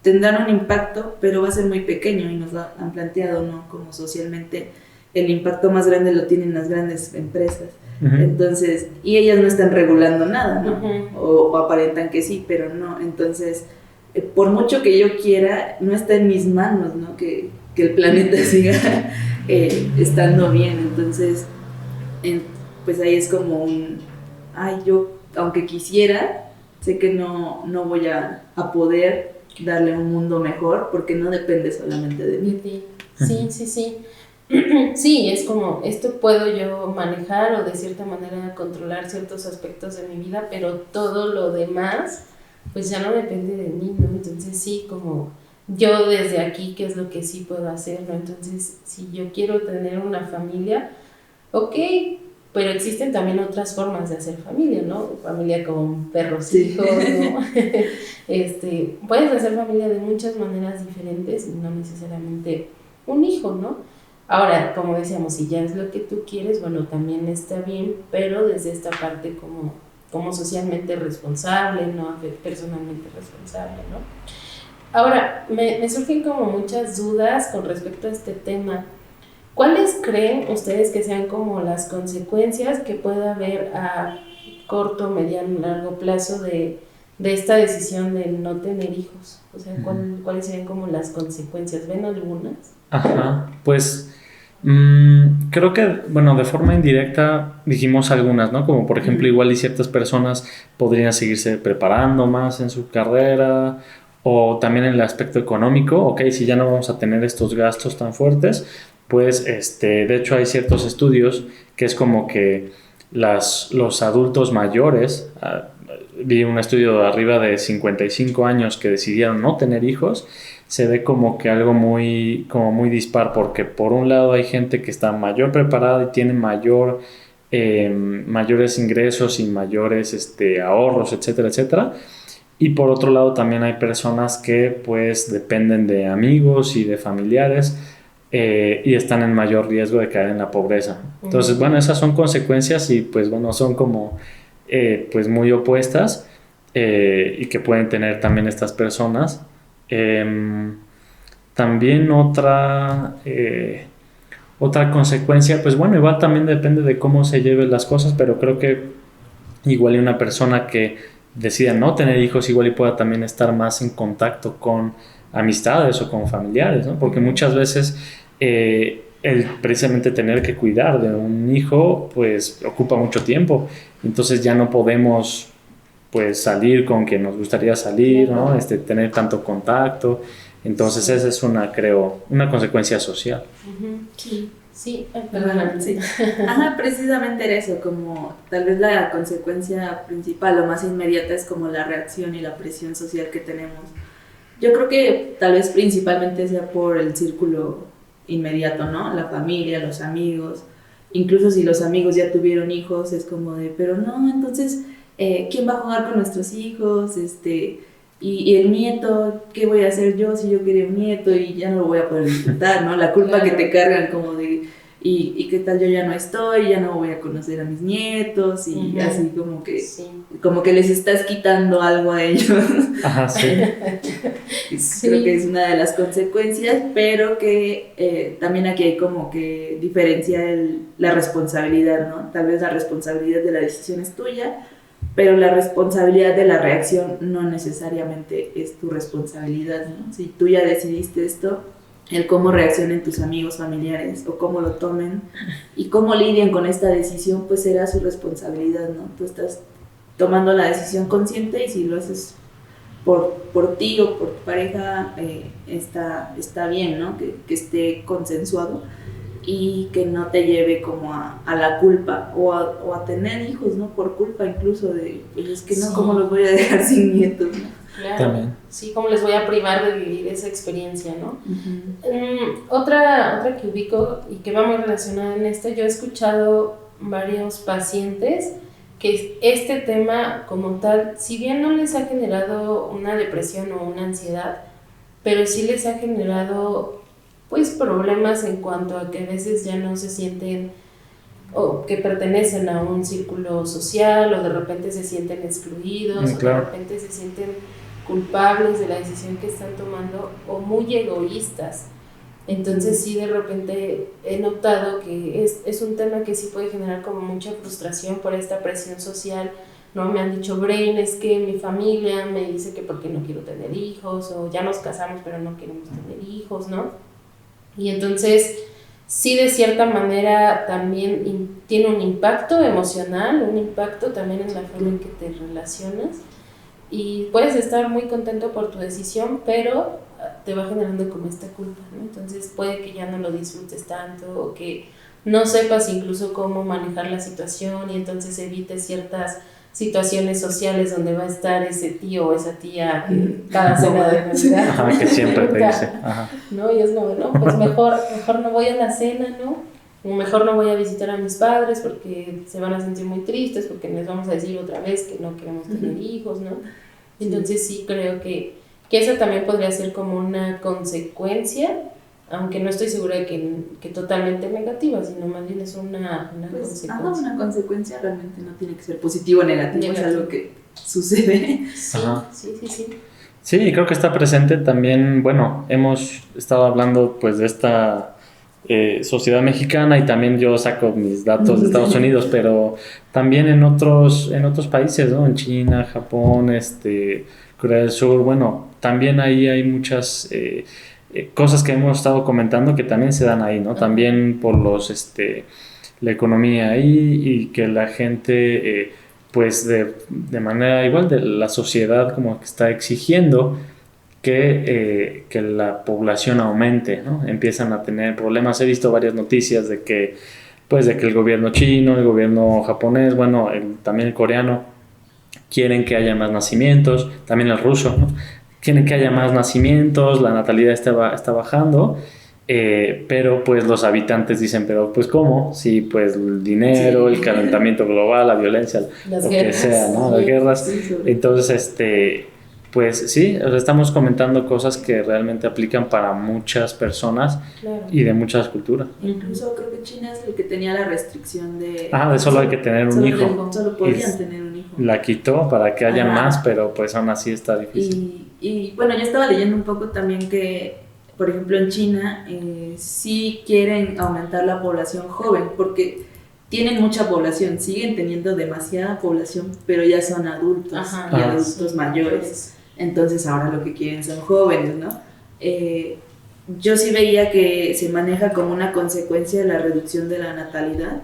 tendrán un impacto, pero va a ser muy pequeño y nos lo han planteado, ¿no? Como socialmente el impacto más grande lo tienen las grandes empresas. Uh-huh. Entonces, y ellas no están regulando nada, ¿no? Uh-huh. O aparentan que sí, pero no. Entonces, por mucho que yo quiera, no está en mis manos, ¿no? Que el planeta siga estando bien. Entonces, pues ahí es como yo, aunque quisiera, sé que no voy a poder darle un mundo mejor porque no depende solamente de mí. Sí. Sí, es como, esto puedo yo manejar o de cierta manera controlar ciertos aspectos de mi vida, pero todo lo demás, pues ya no depende de mí, ¿no? Entonces sí, como yo desde aquí, ¿qué es lo que sí puedo hacer, no? Entonces, si yo quiero tener una familia, ok, pero existen también otras formas de hacer familia, ¿no? Familia con perros, hijos, ¿no? Puedes hacer familia de muchas maneras diferentes y no necesariamente un hijo, ¿no? Ahora, como decíamos, si ya es lo que tú quieres, bueno, también está bien, pero desde esta parte como socialmente responsable, ¿no? Personalmente responsable, ¿no? Ahora, me surgen como muchas dudas con respecto a este tema. ¿Cuáles creen ustedes que sean como las consecuencias que pueda haber a corto, mediano, largo plazo de esta decisión de no tener hijos? O sea, ¿cuáles serían como las consecuencias? ¿Ven algunas? Ajá, pues creo que, bueno, de forma indirecta dijimos algunas, ¿no? Como por ejemplo, igual y ciertas personas podrían seguirse preparando más en su carrera, o también en el aspecto económico, ok, si ya no vamos a tener estos gastos tan fuertes, pues de hecho hay ciertos estudios que es como que los adultos mayores, vi un estudio de arriba de 55 años que decidieron no tener hijos, se ve como que algo muy dispar, porque por un lado hay gente que está mayor preparada y tiene mayores ingresos y mayores ahorros, etcétera, etcétera. Y por otro lado también hay personas que pues dependen de amigos y de familiares y están en mayor riesgo de caer en la pobreza. Entonces, bueno, esas son consecuencias y pues bueno, son como pues muy opuestas y que pueden tener también estas personas. También otra consecuencia, pues bueno, igual también depende de cómo se lleven las cosas, pero creo que igual una persona que decida no tener hijos igual y pueda también estar más en contacto con amistades o con familiares, ¿no? Porque muchas veces el precisamente tener que cuidar de un hijo pues ocupa mucho tiempo, entonces ya no podemos pues salir con quien nos gustaría salir, ¿no? Tener tanto contacto, entonces esa es una consecuencia social. Sí, perdóname. Sí. Ajá, precisamente era eso, como tal vez la consecuencia principal o más inmediata es como la reacción y la presión social que tenemos. Yo creo que tal vez principalmente sea por el círculo inmediato, ¿no? La familia, los amigos, incluso si los amigos ya tuvieron hijos, es como de, pero no, entonces, ¿quién va a jugar con nuestros hijos? Y el nieto, ¿qué voy a hacer yo si yo quería un nieto y ya no lo voy a poder disfrutar, ¿no? La culpa que te cargan como de, y qué tal yo ya no estoy, ya no voy a conocer a mis nietos, y así como que les estás quitando algo a ellos. Ajá, sí. Creo que es una de las consecuencias, pero que también aquí hay como que diferencia la responsabilidad, ¿no? Tal vez la responsabilidad de la decisión es tuya, pero la responsabilidad de la reacción no necesariamente es tu responsabilidad, ¿no? Si tú ya decidiste esto, el cómo reaccionen tus amigos, familiares, o cómo lo tomen y cómo lidien con esta decisión, pues será su responsabilidad, ¿no? Tú estás tomando la decisión consciente, y si lo haces por ti o por tu pareja, está bien, ¿no? Que esté consensuado y que no te lleve como a la culpa o a tener hijos, ¿no? Por culpa incluso de, pues es que no, ¿cómo los voy a dejar sin nietos, ¿no? Claro. También. Sí, ¿cómo les voy a privar de vivir esa experiencia, no? Otra que ubico y que va muy relacionada en esto, yo he escuchado varios pacientes que este tema como tal, si bien no les ha generado una depresión o una ansiedad, pero sí les ha generado pues problemas en cuanto a que a veces ya no se sienten o que pertenecen a un círculo social, o de repente se sienten excluidos, claro. O de repente se sienten culpables de la decisión que están tomando, o muy egoístas. Entonces sí, de repente he notado que es un tema que sí puede generar como mucha frustración por esta presión social, ¿no? Me han dicho, Brain, es que mi familia me dice que porque no quiero tener hijos, o ya nos casamos pero no queremos tener hijos, ¿no? Y entonces sí, de cierta manera también tiene un impacto emocional, un impacto también en la forma en que te relacionas, y puedes estar muy contento por tu decisión, pero te va generando como esta culpa, ¿no? Entonces puede que ya no lo disfrutes tanto, o que no sepas incluso cómo manejar la situación, y entonces evites ciertas situaciones sociales donde va a estar ese tío o esa tía que cada cena de Navidad. Ajá, que siempre te dice. Ajá. ¿No? Y es como, no, pues mejor no voy a la cena, ¿no? O mejor no voy a visitar a mis padres porque se van a sentir muy tristes, porque les vamos a decir otra vez que no queremos tener hijos, ¿no? Entonces sí creo que eso también podría ser como una consecuencia, aunque no estoy segura de que totalmente negativa, sino más bien es una consecuencia. Una consecuencia, realmente no tiene que ser positivo o negativo, es algo que sucede. Sí, Ajá. sí. Sí, creo que está presente también, bueno, hemos estado hablando pues de esta sociedad mexicana, y también yo saco mis datos de Estados Unidos, pero también en otros países, ¿no? En China, Japón, Corea del Sur, bueno, también ahí hay muchas cosas que hemos estado comentando que también se dan ahí, ¿no? También por la economía ahí, y que la gente pues de manera igual de la sociedad como que está exigiendo que la población aumente, ¿no? Empiezan a tener problemas. He visto varias noticias de que el gobierno chino, el gobierno japonés, bueno, también el coreano, quieren que haya más nacimientos, también el ruso, ¿no? Quieren que haya más nacimientos, la natalidad está bajando, pero pues los habitantes dicen, pero pues ¿cómo? Si pues el dinero, el calentamiento global, la violencia, lo que sea, ¿no? Las guerras. Entonces, pues sí, o sea, estamos comentando cosas que realmente aplican para muchas personas, claro, y de muchas culturas. Incluso creo que China es el que tenía la restricción de solo hay que tener un hijo. Solo podían tener un hijo. La quitó para que haya más, pero pues aún así está difícil. Y bueno, yo estaba leyendo un poco también que, por ejemplo, en China sí quieren aumentar la población joven, porque tienen mucha población, siguen teniendo demasiada población, pero ya son adultos. Ajá, y adultos mayores. Entonces ahora lo que quieren son jóvenes, ¿no? Yo sí veía que se maneja como una consecuencia de la reducción de la natalidad,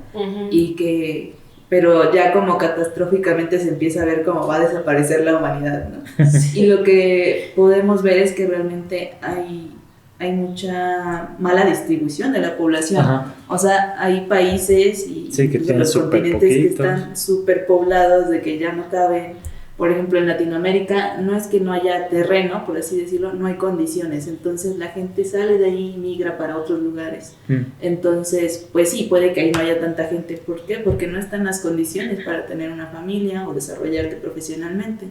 pero ya como catastróficamente se empieza a ver cómo va a desaparecer la humanidad, ¿no? Sí. Y lo que podemos ver es que realmente hay mucha mala distribución de la población. Ajá. O sea, hay países y que los continentes que están súper poblados, de que ya no caben por ejemplo, en Latinoamérica no es que no haya terreno, por así decirlo, no hay condiciones, entonces la gente sale de ahí y migra para otros lugares. Entonces, pues sí, puede que ahí no haya tanta gente. ¿Por qué? Porque no están las condiciones para tener una familia o desarrollarte profesionalmente.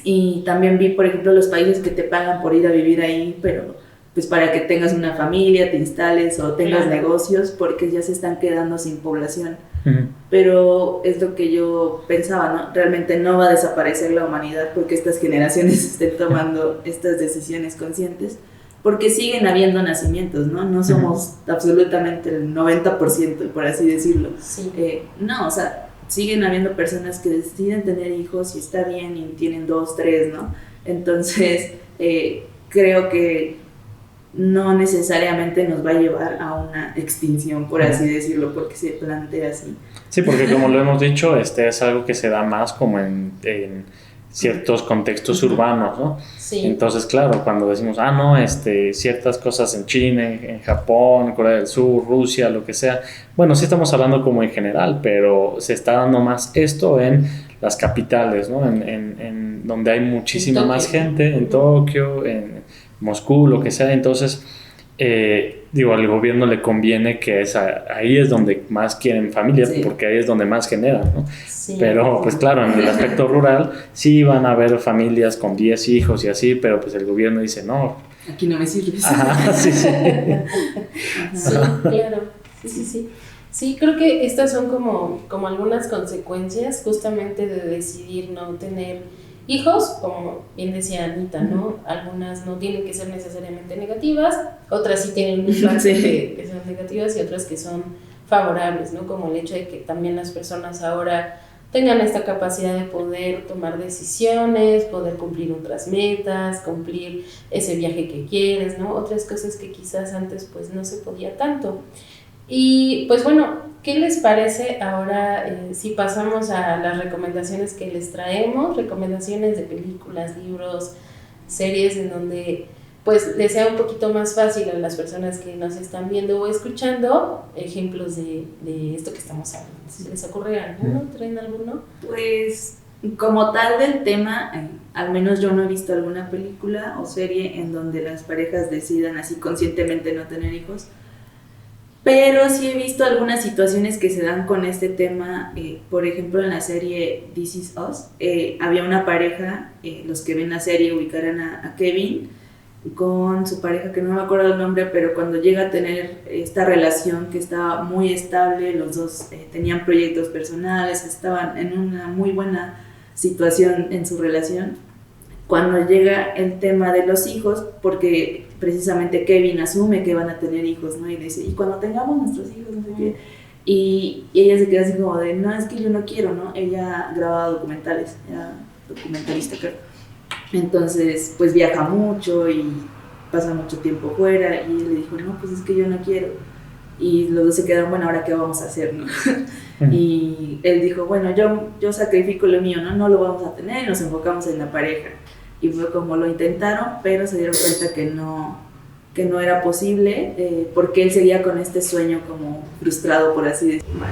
Y también vi, por ejemplo, los países que te pagan por ir a vivir ahí, pero pues para que tengas una familia, te instales o tengas negocios, porque ya se están quedando sin población. Pero es lo que yo pensaba, ¿no? Realmente no va a desaparecer la humanidad porque estas generaciones estén tomando estas decisiones conscientes, porque siguen habiendo nacimientos, ¿no? No somos absolutamente el 90%, por así decirlo. Sí. No, o sea, siguen habiendo personas que deciden tener hijos y está bien y tienen 2, 3, ¿no? Entonces, creo que no necesariamente nos va a llevar a una extinción, por así decirlo, porque se plantea así. Sí, porque como lo hemos dicho, es algo que se da más como en ciertos contextos urbanos, ¿no? Sí. Entonces, claro, cuando decimos, no, ciertas cosas en China, en Japón, Corea del Sur, Rusia, lo que sea, bueno, sí estamos hablando como en general, pero se está dando más esto en las capitales, ¿no? En donde hay muchísima más gente, en Tokio, en Moscú, lo que sea. Entonces, al gobierno le conviene que ahí es donde más quieren familias, sí, porque ahí es donde más generan, ¿no? Sí. Pero pues claro, en el aspecto rural sí van a haber familias con 10 hijos y así, pero pues el gobierno dice no. Aquí no me sirves. Ajá, sí, sí. Sí, claro. Sí. Sí, creo que estas son como algunas consecuencias justamente de decidir no tener hijos, como bien decía Anita, ¿no? Algunas no tienen que ser necesariamente negativas, otras sí tienen un impacto que son negativas y otras que son favorables, ¿no? Como el hecho de que también las personas ahora tengan esta capacidad de poder tomar decisiones, poder cumplir otras metas, cumplir ese viaje que quieres, ¿no? Otras cosas que quizás antes pues no se podía tanto. Y pues bueno, ¿qué les parece ahora si pasamos a las recomendaciones que les traemos? Recomendaciones de películas, libros, series en donde pues les sea un poquito más fácil a las personas que nos están viendo o escuchando ejemplos de esto que estamos hablando. ¿Si les ocurre alguno? ¿Traen alguno? Pues como tal del tema, al menos yo no he visto alguna película o serie en donde las parejas decidan así conscientemente no tener hijos. Pero sí he visto algunas situaciones que se dan con este tema. Por ejemplo, en la serie This Is Us, había una pareja, los que ven la serie ubicarán a Kevin con su pareja, que no me acuerdo el nombre, pero cuando llega a tener esta relación que estaba muy estable, los dos tenían proyectos personales, estaban en una muy buena situación en su relación. Cuando llega el tema de los hijos, porque precisamente Kevin asume que van a tener hijos, ¿no? Y dice, y cuando tengamos nuestros hijos, no sé qué. Y ella se queda así como de, no, es que yo no quiero, ¿no? Ella grababa documentales, era documentalista, creo. Entonces, pues viaja mucho y pasa mucho tiempo fuera. Y él le dijo, no, pues es que yo no quiero. Y los dos se quedaron, bueno, ¿ahora qué vamos a hacer, no? Y él dijo, bueno, yo sacrifico lo mío, ¿no? No lo vamos a tener y nos enfocamos en la pareja. Y fue como lo intentaron, pero se dieron cuenta que no era posible, porque él seguía con este sueño como frustrado, por así decirlo.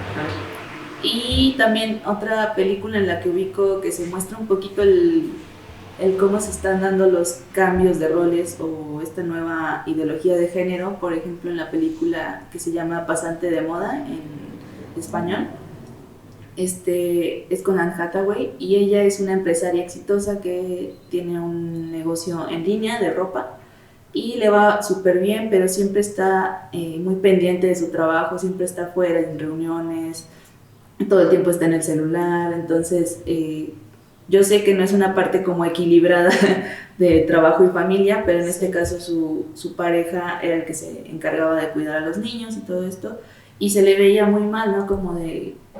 Y también otra película en la que ubico que se muestra un poquito el cómo se están dando los cambios de roles o esta nueva ideología de género, por ejemplo en la película que se llama Pasante de Moda en español. Es con Anne Hathaway y ella es una empresaria exitosa que tiene un negocio en línea de ropa y le va súper bien, pero siempre está muy pendiente de su trabajo, siempre está fuera en reuniones, todo el tiempo está en el celular. Entonces yo sé que no es una parte como equilibrada de trabajo y familia, pero en este caso su pareja era el que se encargaba de cuidar a los niños y todo esto, y se le veía muy mal, ¿no? Como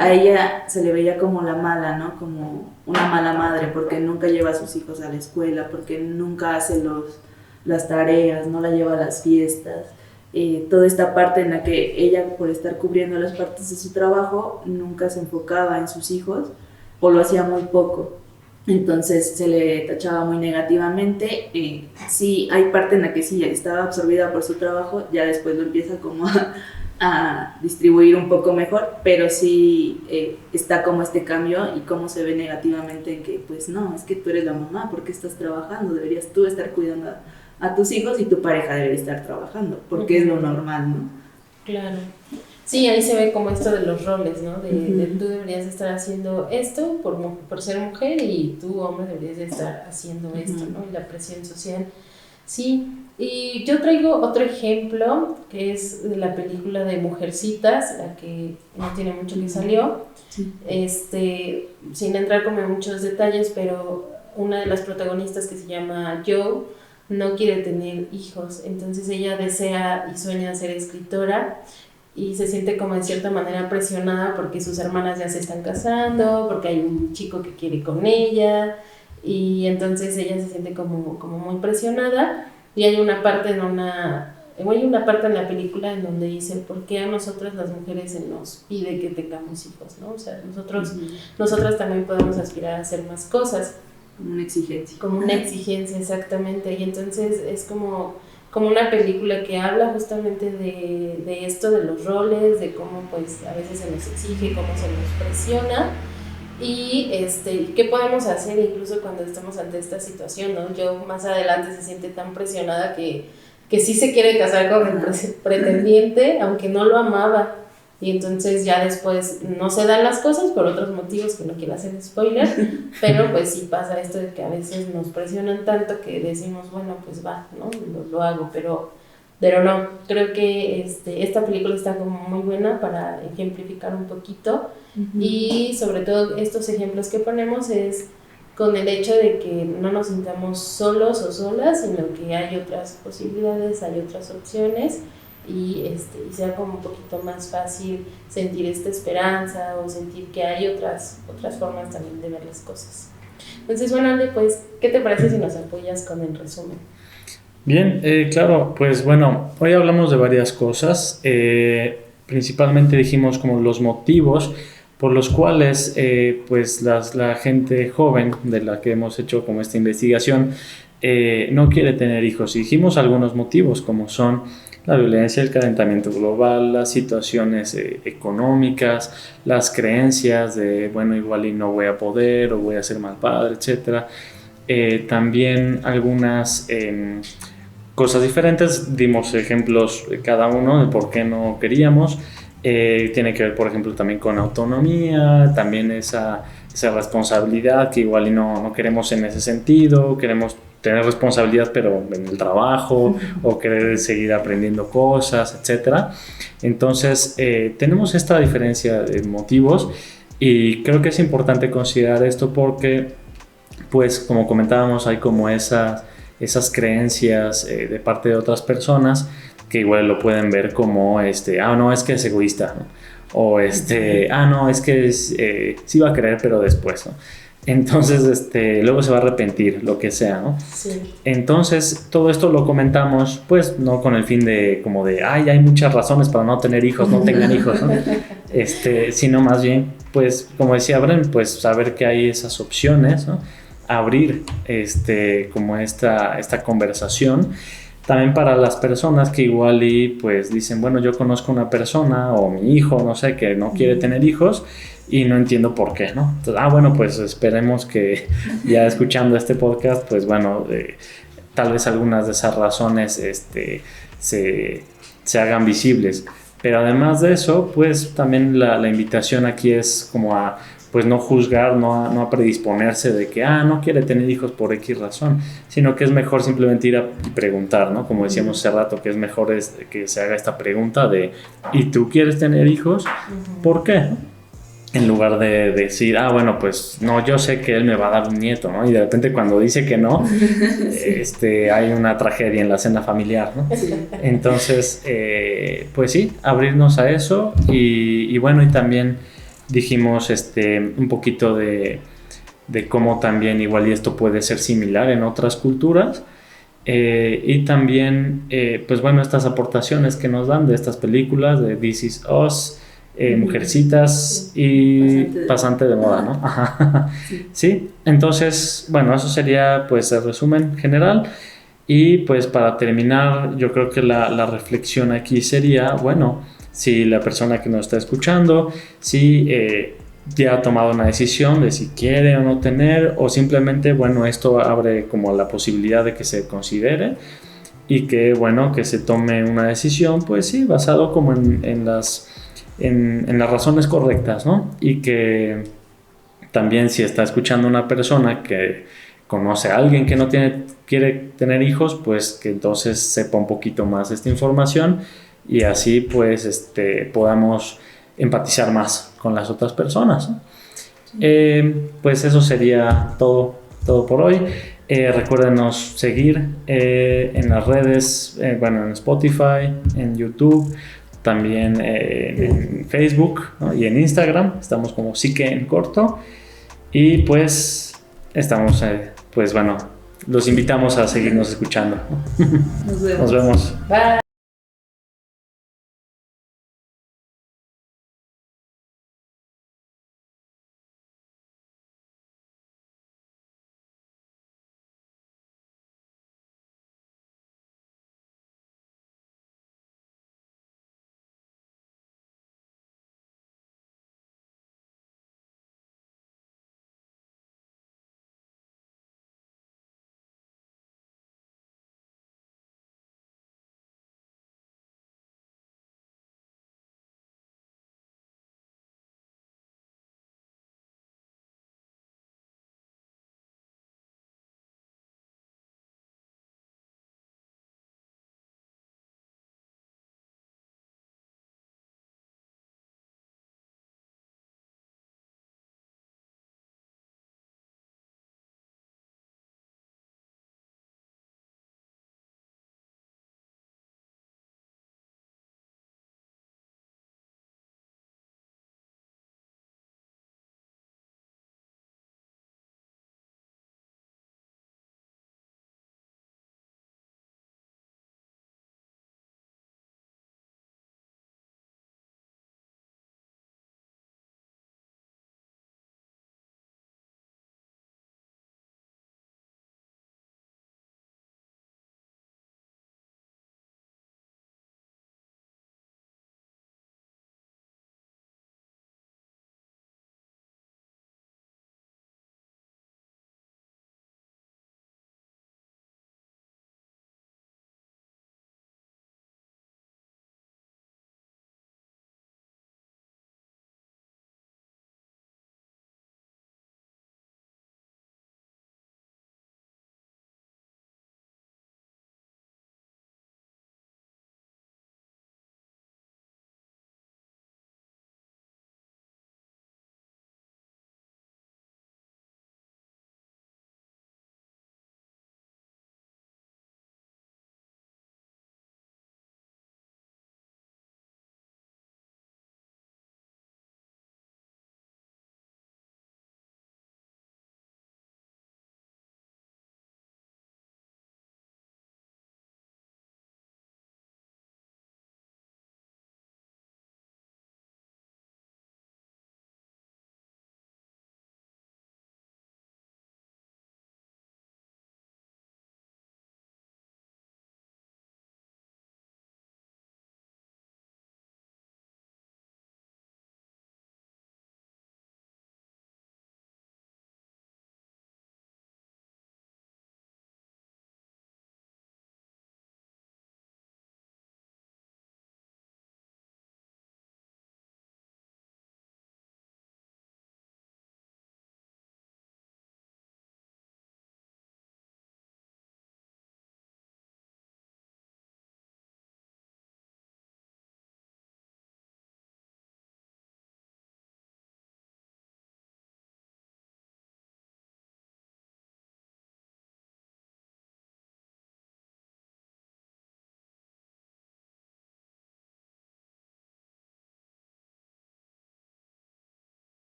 a ella se le veía como la mala, ¿no? Como una mala madre, porque nunca lleva a sus hijos a la escuela, porque nunca hace las tareas, no la lleva a las fiestas. Toda esta parte en la que ella, por estar cubriendo las partes de su trabajo, nunca se enfocaba en sus hijos o lo hacía muy poco. Entonces se le tachaba muy negativamente. Sí, hay parte en la que sí estaba absorbida por su trabajo, ya después lo empieza como a distribuir un poco mejor, pero sí está como este cambio y cómo se ve negativamente en que pues no, es que tú eres la mamá, ¿por qué estás trabajando? Deberías tú estar cuidando a tus hijos y tu pareja debería estar trabajando, porque es lo normal, ¿no? Claro. Sí, ahí se ve como esto de los roles, ¿no? De tú deberías estar haciendo esto por ser mujer y tú, hombre, deberías de estar haciendo esto, ¿no? Y la presión social. Sí, y yo traigo otro ejemplo que es de la película de Mujercitas, la que no tiene mucho que salió. Sí. Sin entrar como en muchos detalles, pero una de las protagonistas, que se llama Jo, no quiere tener hijos, entonces ella desea y sueña ser escritora y se siente como en cierta manera presionada porque sus hermanas ya se están casando, porque hay un chico que quiere con ella, y entonces ella se siente como muy presionada, y hay una parte en la película en donde dice, ¿por qué a nosotras las mujeres se nos pide que tengamos hijos, ¿no? O sea, nosotras también podemos aspirar a hacer más cosas. Como una exigencia. Como una exigencia, exactamente. Y entonces es como una película que habla justamente de esto, de los roles, de cómo pues a veces se nos exige, cómo se nos presiona, y qué podemos hacer incluso cuando estamos ante esta situación, ¿no? Yo más adelante se siente tan presionada que sí se quiere casar con el pretendiente, aunque no lo amaba. Y entonces ya después no se dan las cosas por otros motivos que no quiero hacer spoiler, pero pues sí pasa esto de que a veces nos presionan tanto que decimos, bueno, pues va, ¿no? Lo hago, pero no, creo que esta película está como muy buena para ejemplificar un poquito, y sobre todo estos ejemplos que ponemos es con el hecho de que no nos sintamos solos o solas, sino que hay otras posibilidades, hay otras opciones, y sea como un poquito más fácil sentir esta esperanza o sentir que hay otras formas también de ver las cosas. Entonces, bueno, Ale, pues, ¿qué te parece si nos apoyas con el resumen? Bien, claro, pues bueno, hoy hablamos de varias cosas. Principalmente dijimos como los motivos por los cuales pues la gente joven de la que hemos hecho como esta investigación no quiere tener hijos. Y dijimos algunos motivos como son la violencia, el calentamiento global, las situaciones económicas, las creencias de, bueno, igual y no voy a poder o voy a ser mal padre, etc. También algunas cosas diferentes, dimos ejemplos cada uno de por qué no queríamos. Tiene que ver, por ejemplo, también con autonomía, también esa responsabilidad que igual y no queremos en ese sentido, queremos tener responsabilidad pero en el trabajo o querer seguir aprendiendo cosas, etc. Entonces tenemos esta diferencia de motivos, y creo que es importante considerar esto porque, pues como comentábamos, hay como esas creencias de parte de otras personas que igual lo pueden ver como no, es que es egoísta, ¿no? O no, es que sí va a querer pero después, ¿no? Entonces luego se va a arrepentir, lo que sea, ¿no? Sí. Entonces todo esto lo comentamos pues no con el fin de como de hay muchas razones para no tener hijos, no tengan hijos, ¿no? Sino más bien pues como decía Bren, pues saber que hay esas opciones, ¿no? Abrir como esta conversación también para las personas que igual y pues dicen, bueno, yo conozco una persona o mi hijo, no sé, que no quiere tener hijos y no entiendo por qué, ¿no? Entonces, bueno, pues esperemos que ya escuchando este podcast, pues bueno, tal vez algunas de esas razones se hagan visibles. Pero además de eso, pues también la invitación aquí es como a pues no juzgar, no a predisponerse de que no quiere tener hijos por X razón, sino que es mejor simplemente ir a preguntar, ¿no? Como decíamos hace rato, que es mejor que se haga esta pregunta de ¿y tú quieres tener hijos? ¿Por qué? En lugar de decir, bueno, pues no, yo sé que él me va a dar un nieto, ¿no? Y de repente cuando dice que no, hay una tragedia en la cena familiar, ¿no? Entonces, pues sí, abrirnos a eso y bueno, y también dijimos un poquito de cómo también igual y esto puede ser similar en otras culturas, y también pues bueno, estas aportaciones que nos dan de estas películas de This Is Us, Mujercitas y Pasante de Moda, ¿no? Ajá. Sí, entonces bueno, eso sería pues el resumen general. Y pues para terminar, yo creo que la reflexión aquí sería, bueno, si la persona que nos está escuchando, si ya ha tomado una decisión de si quiere o no tener, o simplemente, bueno, esto abre como la posibilidad de que se considere y que, bueno, que se tome una decisión, pues sí, basado como en las razones correctas, ¿no? Y que también si está escuchando una persona que conoce a alguien que no quiere tener hijos, pues que entonces sepa un poquito más de esta información y así pues podamos empatizar más con las otras personas, ¿no? Pues eso sería todo por hoy. Recuérdenos seguir en las redes, bueno, en Spotify, en YouTube, también en Facebook, ¿no? Y en Instagram estamos como Psique en Corto y pues estamos, pues bueno, los invitamos a seguirnos escuchando. Nos vemos. Nos vemos. Bye.